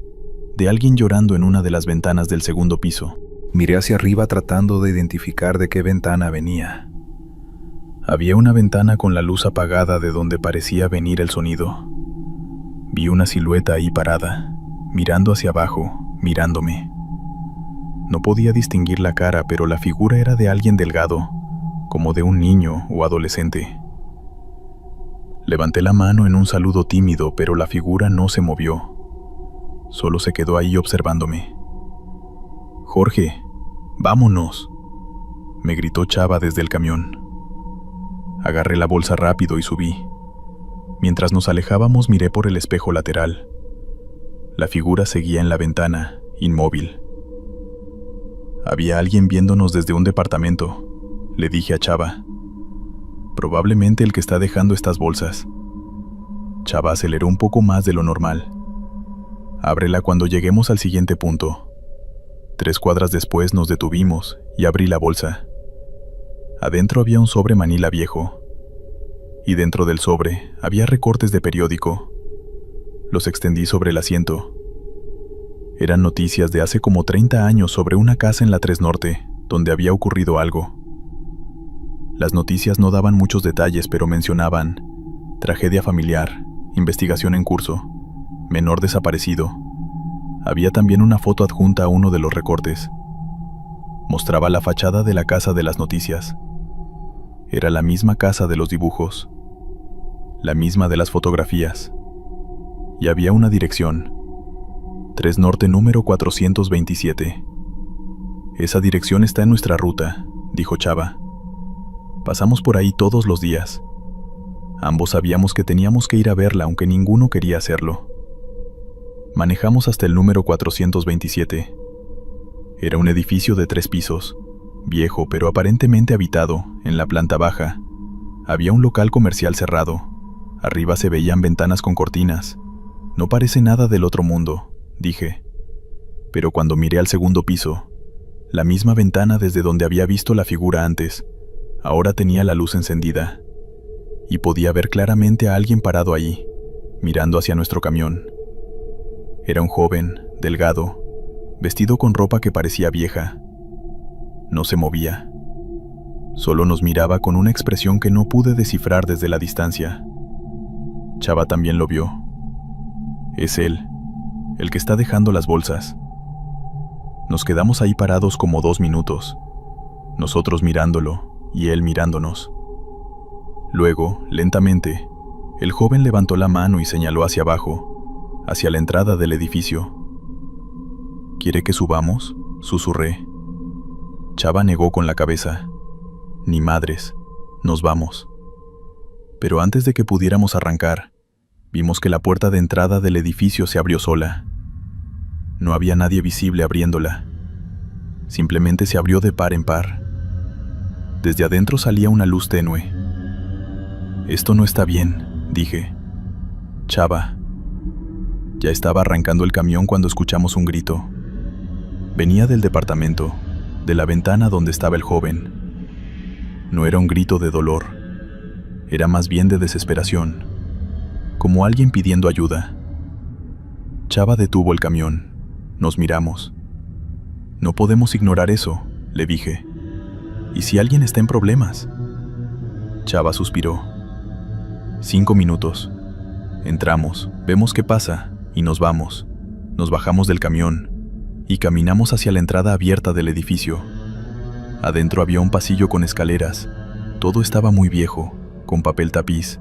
de alguien llorando en una de las ventanas del segundo piso. Miré hacia arriba tratando de identificar de qué ventana venía. Había una ventana con la luz apagada de donde parecía venir el sonido. Vi una silueta ahí parada, mirando hacia abajo, mirándome. No podía distinguir la cara, pero la figura era de alguien delgado, como de un niño o adolescente. Levanté la mano en un saludo tímido, pero la figura no se movió. Solo se quedó ahí observándome. «Jorge, vámonos», me gritó Chava desde el camión. Agarré la bolsa rápido y subí. Mientras nos alejábamos, miré por el espejo lateral. La figura seguía en la ventana, inmóvil. Había alguien viéndonos desde un departamento, le dije a Chava. Probablemente el que está dejando estas bolsas. Chava aceleró un poco más de lo normal. Ábrela cuando lleguemos al siguiente punto. 3 cuadras después nos detuvimos y abrí la bolsa. Adentro había un sobre manila viejo. Y dentro del sobre había recortes de periódico. Los extendí sobre el asiento. Eran noticias de hace como 30 años sobre una casa en la 3 Norte, donde había ocurrido algo. Las noticias no daban muchos detalles, pero mencionaban tragedia familiar, investigación en curso, menor desaparecido. Había también una foto adjunta a uno de los recortes. Mostraba la fachada de la casa de las noticias. Era la misma casa de los dibujos, la misma de las fotografías. Y había una dirección: 3 Norte número 427. Esa dirección está en nuestra ruta, dijo Chava. Pasamos por ahí todos los días. Ambos sabíamos que teníamos que ir a verla, aunque ninguno quería hacerlo. Manejamos hasta el número 427. Era un edificio de 3 pisos, viejo pero aparentemente habitado. En la planta baja había un local comercial cerrado. Arriba se veían ventanas con cortinas. No parece nada del otro mundo, dije. Pero cuando miré al segundo piso, la misma ventana desde donde había visto la figura antes, ahora tenía la luz encendida, y podía ver claramente a alguien parado ahí, mirando hacia nuestro camión. Era un joven, delgado, vestido con ropa que parecía vieja. No se movía. Solo nos miraba con una expresión que no pude descifrar desde la distancia. Chava también lo vio. Es él, el que está dejando las bolsas. Nos quedamos ahí parados como 2 minutos, nosotros mirándolo y él mirándonos. Luego, lentamente, el joven levantó la mano y señaló hacia abajo, hacia la entrada del edificio. ¿Quiere que subamos?, susurré. Chava negó con la cabeza. Ni madres, nos vamos. Pero antes de que pudiéramos arrancar, vimos que la puerta de entrada del edificio se abrió sola. No había nadie visible abriéndola. Simplemente se abrió de par en par. Desde adentro salía una luz tenue. Esto no está bien, dije. Chava. Ya estaba arrancando el camión cuando escuchamos un grito. Venía del departamento, de la ventana donde estaba el joven. No era un grito de dolor, era más bien de desesperación, como alguien pidiendo ayuda. Chava detuvo el camión. Nos miramos. No podemos ignorar eso, le dije. ¿Y si alguien está en problemas? Chava suspiró. 5 minutos. Entramos, vemos qué pasa y nos vamos. Nos bajamos del camión y caminamos hacia la entrada abierta del edificio. Adentro había un pasillo con escaleras. Todo estaba muy viejo, con papel tapiz,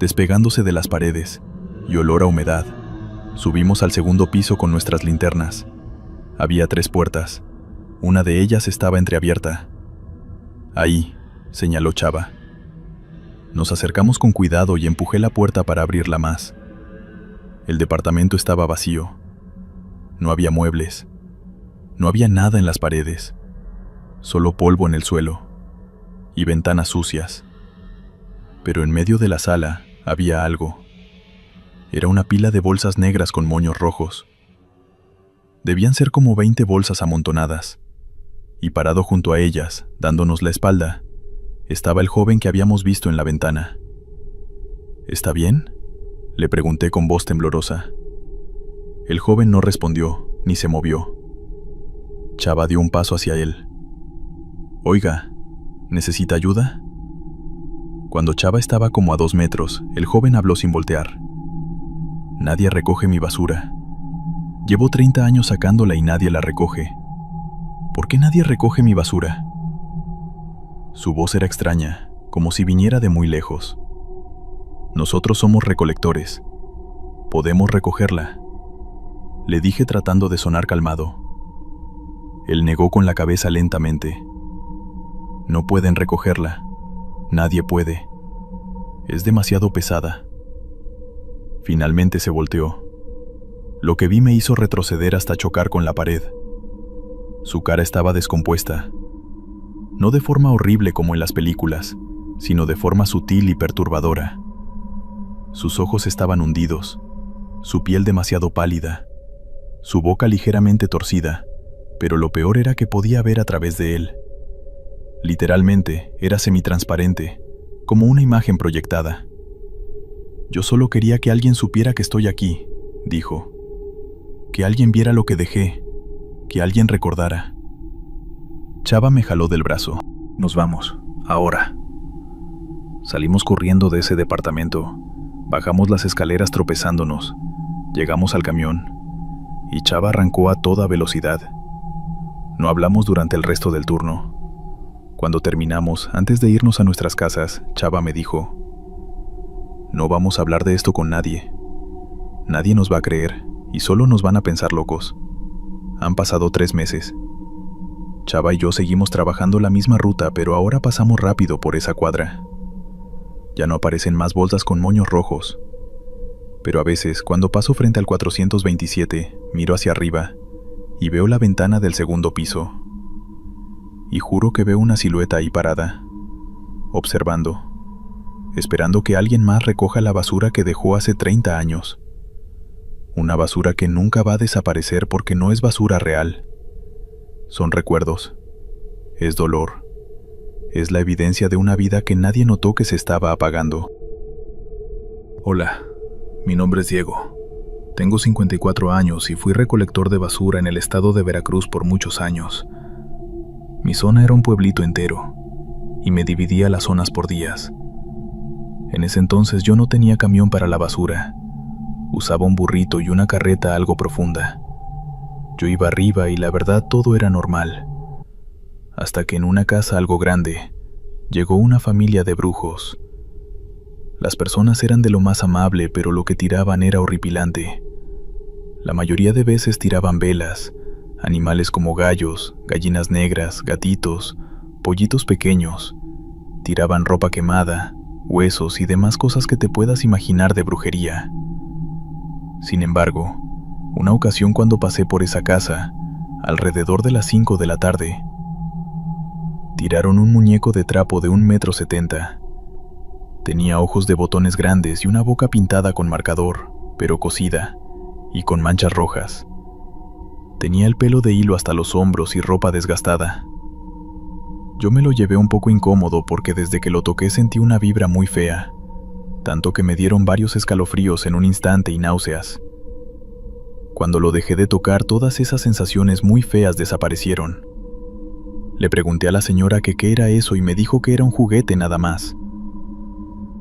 despegándose de las paredes y olor a humedad. Subimos al segundo piso con nuestras linternas. Había 3 puertas. Una de ellas estaba entreabierta. Ahí, señaló Chava. Nos acercamos con cuidado y empujé la puerta para abrirla más. El departamento estaba vacío. No había muebles. No había nada en las paredes. Solo polvo en el suelo. Y ventanas sucias. Pero en medio de la sala había algo. Era una pila de bolsas negras con moños rojos. Debían ser como 20 bolsas amontonadas. Y parado junto a ellas, dándonos la espalda, estaba el joven que habíamos visto en la ventana. ¿Está bien?, le pregunté con voz temblorosa. El joven no respondió, ni se movió. Chava dio un paso hacia él. «Oiga, ¿necesita ayuda?». Cuando Chava estaba como a 2 metros, el joven habló sin voltear. «Nadie recoge mi basura. Llevo 30 años sacándola y nadie la recoge. ¿Por qué nadie recoge mi basura?». Su voz era extraña, como si viniera de muy lejos. «Nosotros somos recolectores. Podemos recogerla», le dije tratando de sonar calmado. Él negó con la cabeza lentamente. «No pueden recogerla. Nadie puede. Es demasiado pesada». Finalmente se volteó. Lo que vi me hizo retroceder hasta chocar con la pared. Su cara estaba descompuesta. No de forma horrible como en las películas, sino de forma sutil y perturbadora. Sus ojos estaban hundidos, su piel demasiado pálida, su boca ligeramente torcida, pero lo peor era que podía ver a través de él. Literalmente, era semitransparente, como una imagen proyectada. «Yo solo quería que alguien supiera que estoy aquí», dijo. «Que alguien viera lo que dejé, que alguien recordara». Chava me jaló del brazo. «Nos vamos, ahora». Salimos corriendo de ese departamento, bajamos las escaleras tropezándonos, llegamos al camión, y Chava arrancó a toda velocidad. No hablamos durante el resto del turno. Cuando terminamos, antes de irnos a nuestras casas, Chava me dijo: «No vamos a hablar de esto con nadie. Nadie nos va a creer, y solo nos van a pensar locos. Han pasado 3 meses. Chava y yo seguimos trabajando la misma ruta, pero ahora pasamos rápido por esa cuadra. Ya no aparecen más bolsas con moños rojos. Pero a veces, cuando paso frente al 427, miro hacia arriba y veo la ventana del segundo piso. Y juro que veo una silueta ahí parada, observando, esperando que alguien más recoja la basura que dejó hace 30 años. Una basura que nunca va a desaparecer porque no es basura real. Son recuerdos. Es dolor. Es la evidencia de una vida que nadie notó que se estaba apagando». Hola, mi nombre es Diego. Tengo 54 años y fui recolector de basura en el estado de Veracruz por muchos años. Mi zona era un pueblito entero, y me dividía las zonas por días. En ese entonces yo no tenía camión para la basura. Usaba un burrito y una carreta algo profunda. Yo iba arriba y la verdad todo era normal. Hasta que en una casa algo grande, llegó una familia de brujos. Las personas eran de lo más amable, pero lo que tiraban era horripilante. La mayoría de veces tiraban velas, animales como gallos, gallinas negras, gatitos, pollitos pequeños. Tiraban ropa quemada, huesos y demás cosas que te puedas imaginar de brujería. Sin embargo, Una ocasión cuando pasé por esa casa, alrededor de las 5 de la tarde, tiraron un muñeco de trapo de 1,70 m. Tenía ojos de botones grandes y una boca pintada con marcador, pero cosida, y con manchas rojas. Tenía el pelo de hilo hasta los hombros y ropa desgastada. Yo me lo llevé un poco incómodo porque desde que lo toqué sentí una vibra muy fea, tanto que me dieron varios escalofríos en un instante y náuseas. Cuando lo dejé de tocar, todas esas sensaciones muy feas desaparecieron. Le pregunté a la señora que qué era eso y me dijo que era un juguete nada más.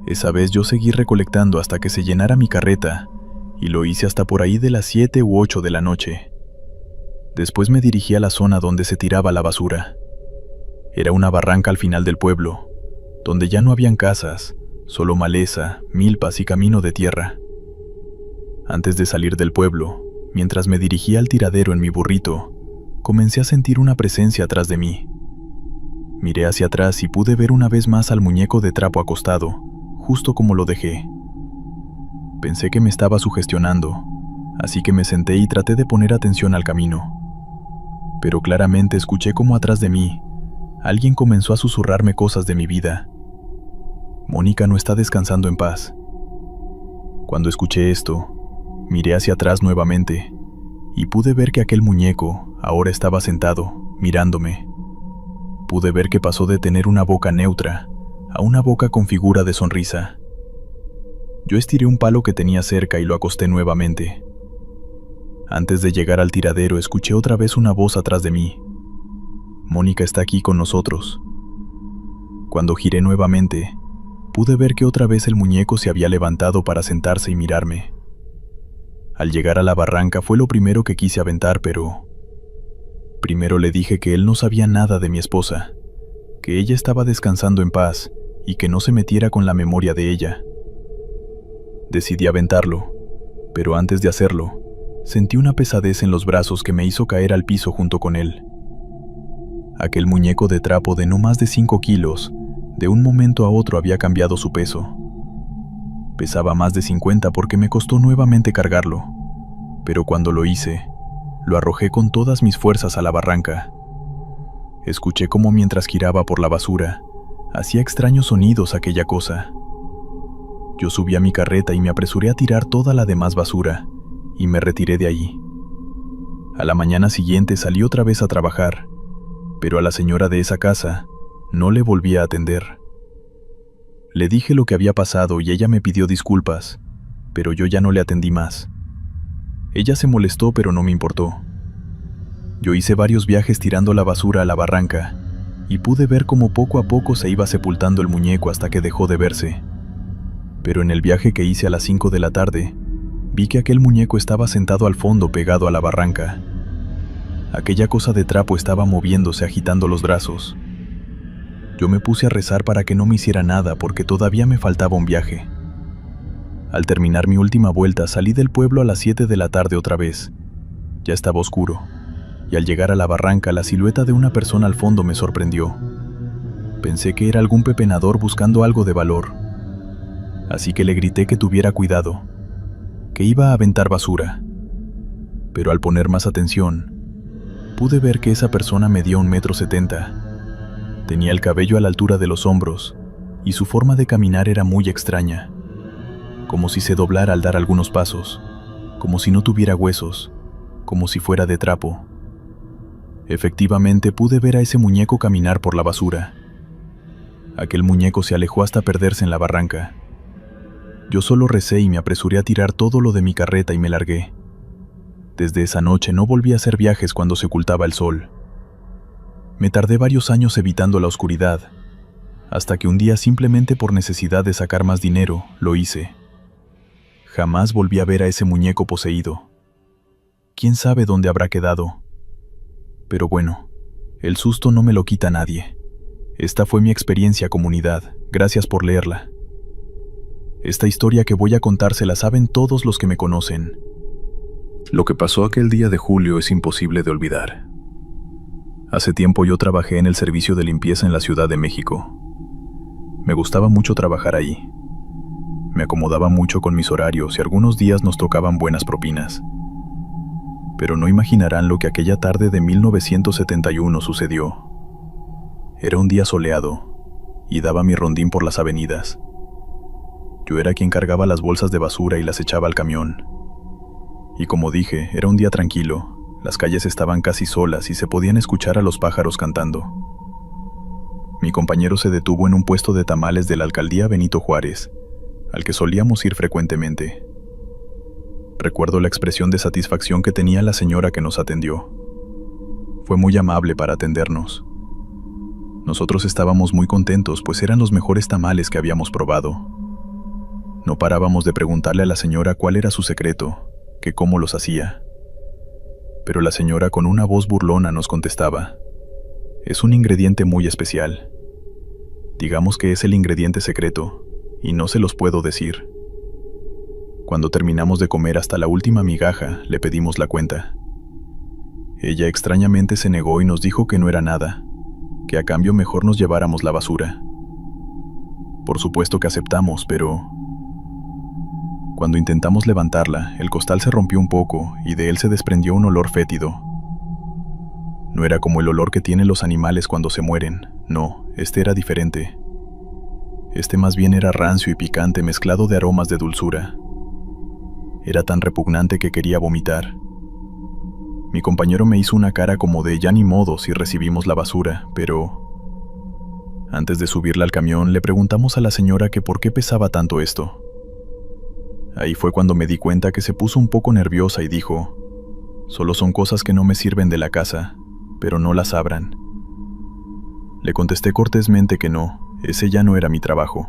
Esa vez yo seguí recolectando hasta que se llenara mi carreta, y lo hice hasta por ahí de las 7 u 8 de la noche. Después me dirigí a la zona donde se tiraba la basura. Era una barranca al final del pueblo, donde ya no habían casas, solo maleza, milpas y camino de tierra. Antes de salir del pueblo, mientras me dirigía al tiradero en mi burrito, comencé a sentir una presencia atrás de mí. Miré hacia atrás y pude ver una vez más al muñeco de trapo acostado, justo como lo dejé. Pensé que me estaba sugestionando, así que me senté y traté de poner atención al camino. Pero claramente escuché como atrás de mí, alguien comenzó a susurrarme cosas de mi vida. Mónica no está descansando en paz. Cuando escuché esto, miré hacia atrás nuevamente y pude ver que aquel muñeco ahora estaba sentado, mirándome. Pude ver que pasó de tener una boca neutra a una boca con figura de sonrisa. Yo estiré un palo que tenía cerca y lo acosté nuevamente. Antes de llegar al tiradero, escuché otra vez una voz atrás de mí. Mónica está aquí con nosotros. Cuando giré nuevamente, pude ver que otra vez el muñeco se había levantado para sentarse y mirarme. Al llegar a la barranca fue lo primero que quise aventar, pero primero le dije que él no sabía nada de mi esposa, que ella estaba descansando en paz y que no se metiera con la memoria de ella. Decidí aventarlo, pero antes de hacerlo, sentí una pesadez en los brazos que me hizo caer al piso junto con él. Aquel muñeco de trapo de no más de 5 kilos, de un momento a otro había cambiado su peso. Pesaba más de 50 porque me costó nuevamente cargarlo, pero cuando lo hice, lo arrojé con todas mis fuerzas a la barranca. Escuché cómo mientras giraba por la basura, hacía extraños sonidos aquella cosa. Yo subí a mi carreta y me apresuré a tirar toda la demás basura, y me retiré de allí. A la mañana siguiente salí otra vez a trabajar, pero a la señora de esa casa no le volví a atender. Le dije lo que había pasado y ella me pidió disculpas, pero yo ya no le atendí más. Ella se molestó, pero no me importó. Yo hice varios viajes tirando la basura a la barranca y pude ver cómo poco a poco se iba sepultando el muñeco hasta que dejó de verse. Pero en el viaje que hice a las 5 de la tarde, vi que aquel muñeco estaba sentado al fondo pegado a la barranca. Aquella cosa de trapo estaba moviéndose, agitando los brazos. Yo me puse a rezar para que no me hiciera nada porque todavía me faltaba un viaje. Al terminar mi última vuelta salí del pueblo a las 7 de la tarde otra vez. Ya estaba oscuro, y al llegar a la barranca la silueta de una persona al fondo me sorprendió. Pensé que era algún pepenador buscando algo de valor. Así que le grité que tuviera cuidado, que iba a aventar basura. Pero al poner más atención, pude ver que esa persona medía 1,70 m. Tenía el cabello a la altura de los hombros, y su forma de caminar era muy extraña, como si se doblara al dar algunos pasos, como si no tuviera huesos, como si fuera de trapo. Efectivamente pude ver a ese muñeco caminar por la basura. Aquel muñeco se alejó hasta perderse en la barranca. Yo solo recé y me apresuré a tirar todo lo de mi carreta y me largué. Desde esa noche no volví a hacer viajes cuando se ocultaba el sol. Me tardé varios años evitando la oscuridad, hasta que un día, simplemente por necesidad de sacar más dinero, lo hice. Jamás volví a ver a ese muñeco poseído. ¿Quién sabe dónde habrá quedado? Pero bueno, el susto no me lo quita nadie. Esta fue mi experiencia, comunidad. Gracias por leerla. Esta historia que voy a contar se la saben todos los que me conocen. Lo que pasó aquel día de julio es imposible de olvidar. Hace tiempo yo trabajé en el servicio de limpieza en la Ciudad de México. Me gustaba mucho trabajar ahí. Me acomodaba mucho con mis horarios y algunos días nos tocaban buenas propinas. pero no imaginarán lo que aquella tarde de 1971 sucedió. Era un día soleado, y daba mi rondín por las avenidas. Yo era quien cargaba las bolsas de basura y las echaba al camión. Y como dije, era un día tranquilo, las calles estaban casi solas y se podían escuchar a los pájaros cantando. Mi compañero se detuvo en un puesto de tamales de la alcaldía Benito Juárez, al que solíamos ir frecuentemente. Recuerdo la expresión de satisfacción que tenía la señora que nos atendió. Fue muy amable para atendernos. Nosotros estábamos muy contentos, pues eran los mejores tamales que habíamos probado. No parábamos de preguntarle a la señora cuál era su secreto, que cómo los hacía. Pero la señora con una voz burlona nos contestaba: es un ingrediente muy especial. Digamos que es el ingrediente secreto, y no se los puedo decir. Cuando terminamos de comer hasta la última migaja, le pedimos la cuenta. Ella extrañamente se negó y nos dijo que no era nada, que a cambio mejor nos lleváramos la basura. Por supuesto que aceptamos, pero cuando intentamos levantarla, el costal se rompió un poco y de él se desprendió un olor fétido. No era como el olor que tienen los animales cuando se mueren, no, este era diferente. Este más bien era rancio y picante mezclado de aromas de dulzura. Era tan repugnante que quería vomitar. Mi compañero me hizo una cara como de ya ni modo si recibimos la basura, pero antes de subirla al camión le preguntamos a la señora que por qué pesaba tanto esto. Ahí fue cuando me di cuenta que se puso un poco nerviosa y dijo: solo son cosas que no me sirven de la casa, pero no las abran. Le contesté cortésmente que no, ese ya no era mi trabajo.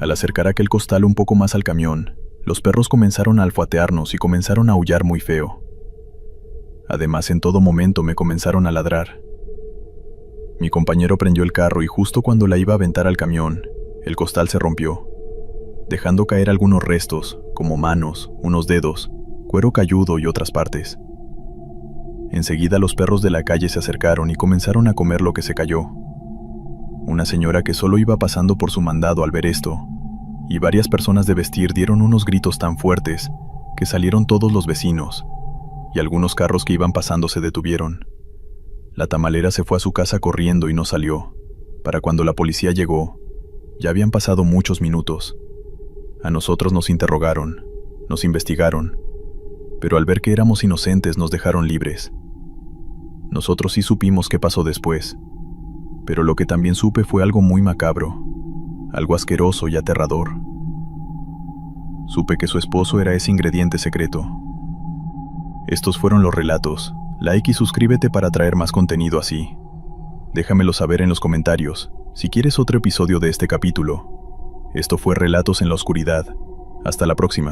Al acercar aquel costal un poco más al camión, los perros comenzaron a olfatearnos y comenzaron a aullar muy feo. Además, en todo momento me comenzaron a ladrar. Mi compañero prendió el carro y justo cuando la iba a aventar al camión, el costal se rompió, dejando caer algunos restos, como manos, unos dedos, cuero cayudo y otras partes. Enseguida los perros de la calle se acercaron y comenzaron a comer lo que se cayó. Una señora que solo iba pasando por su mandado al ver esto, y varias personas de vestir dieron unos gritos tan fuertes que salieron todos los vecinos, y algunos carros que iban pasando se detuvieron. La tamalera se fue a su casa corriendo y no salió. Para cuando la policía llegó, ya habían pasado muchos minutos. A nosotros nos interrogaron, nos investigaron, pero al ver que éramos inocentes nos dejaron libres. Nosotros sí supimos qué pasó después, pero lo que también supe fue algo muy macabro, algo asqueroso y aterrador. Supe que su esposo era ese ingrediente secreto. Estos fueron los relatos. Like y suscríbete para traer más contenido así. Déjamelo saber en los comentarios si quieres otro episodio de este capítulo. Esto fue Relatos en la Oscuridad. Hasta la próxima.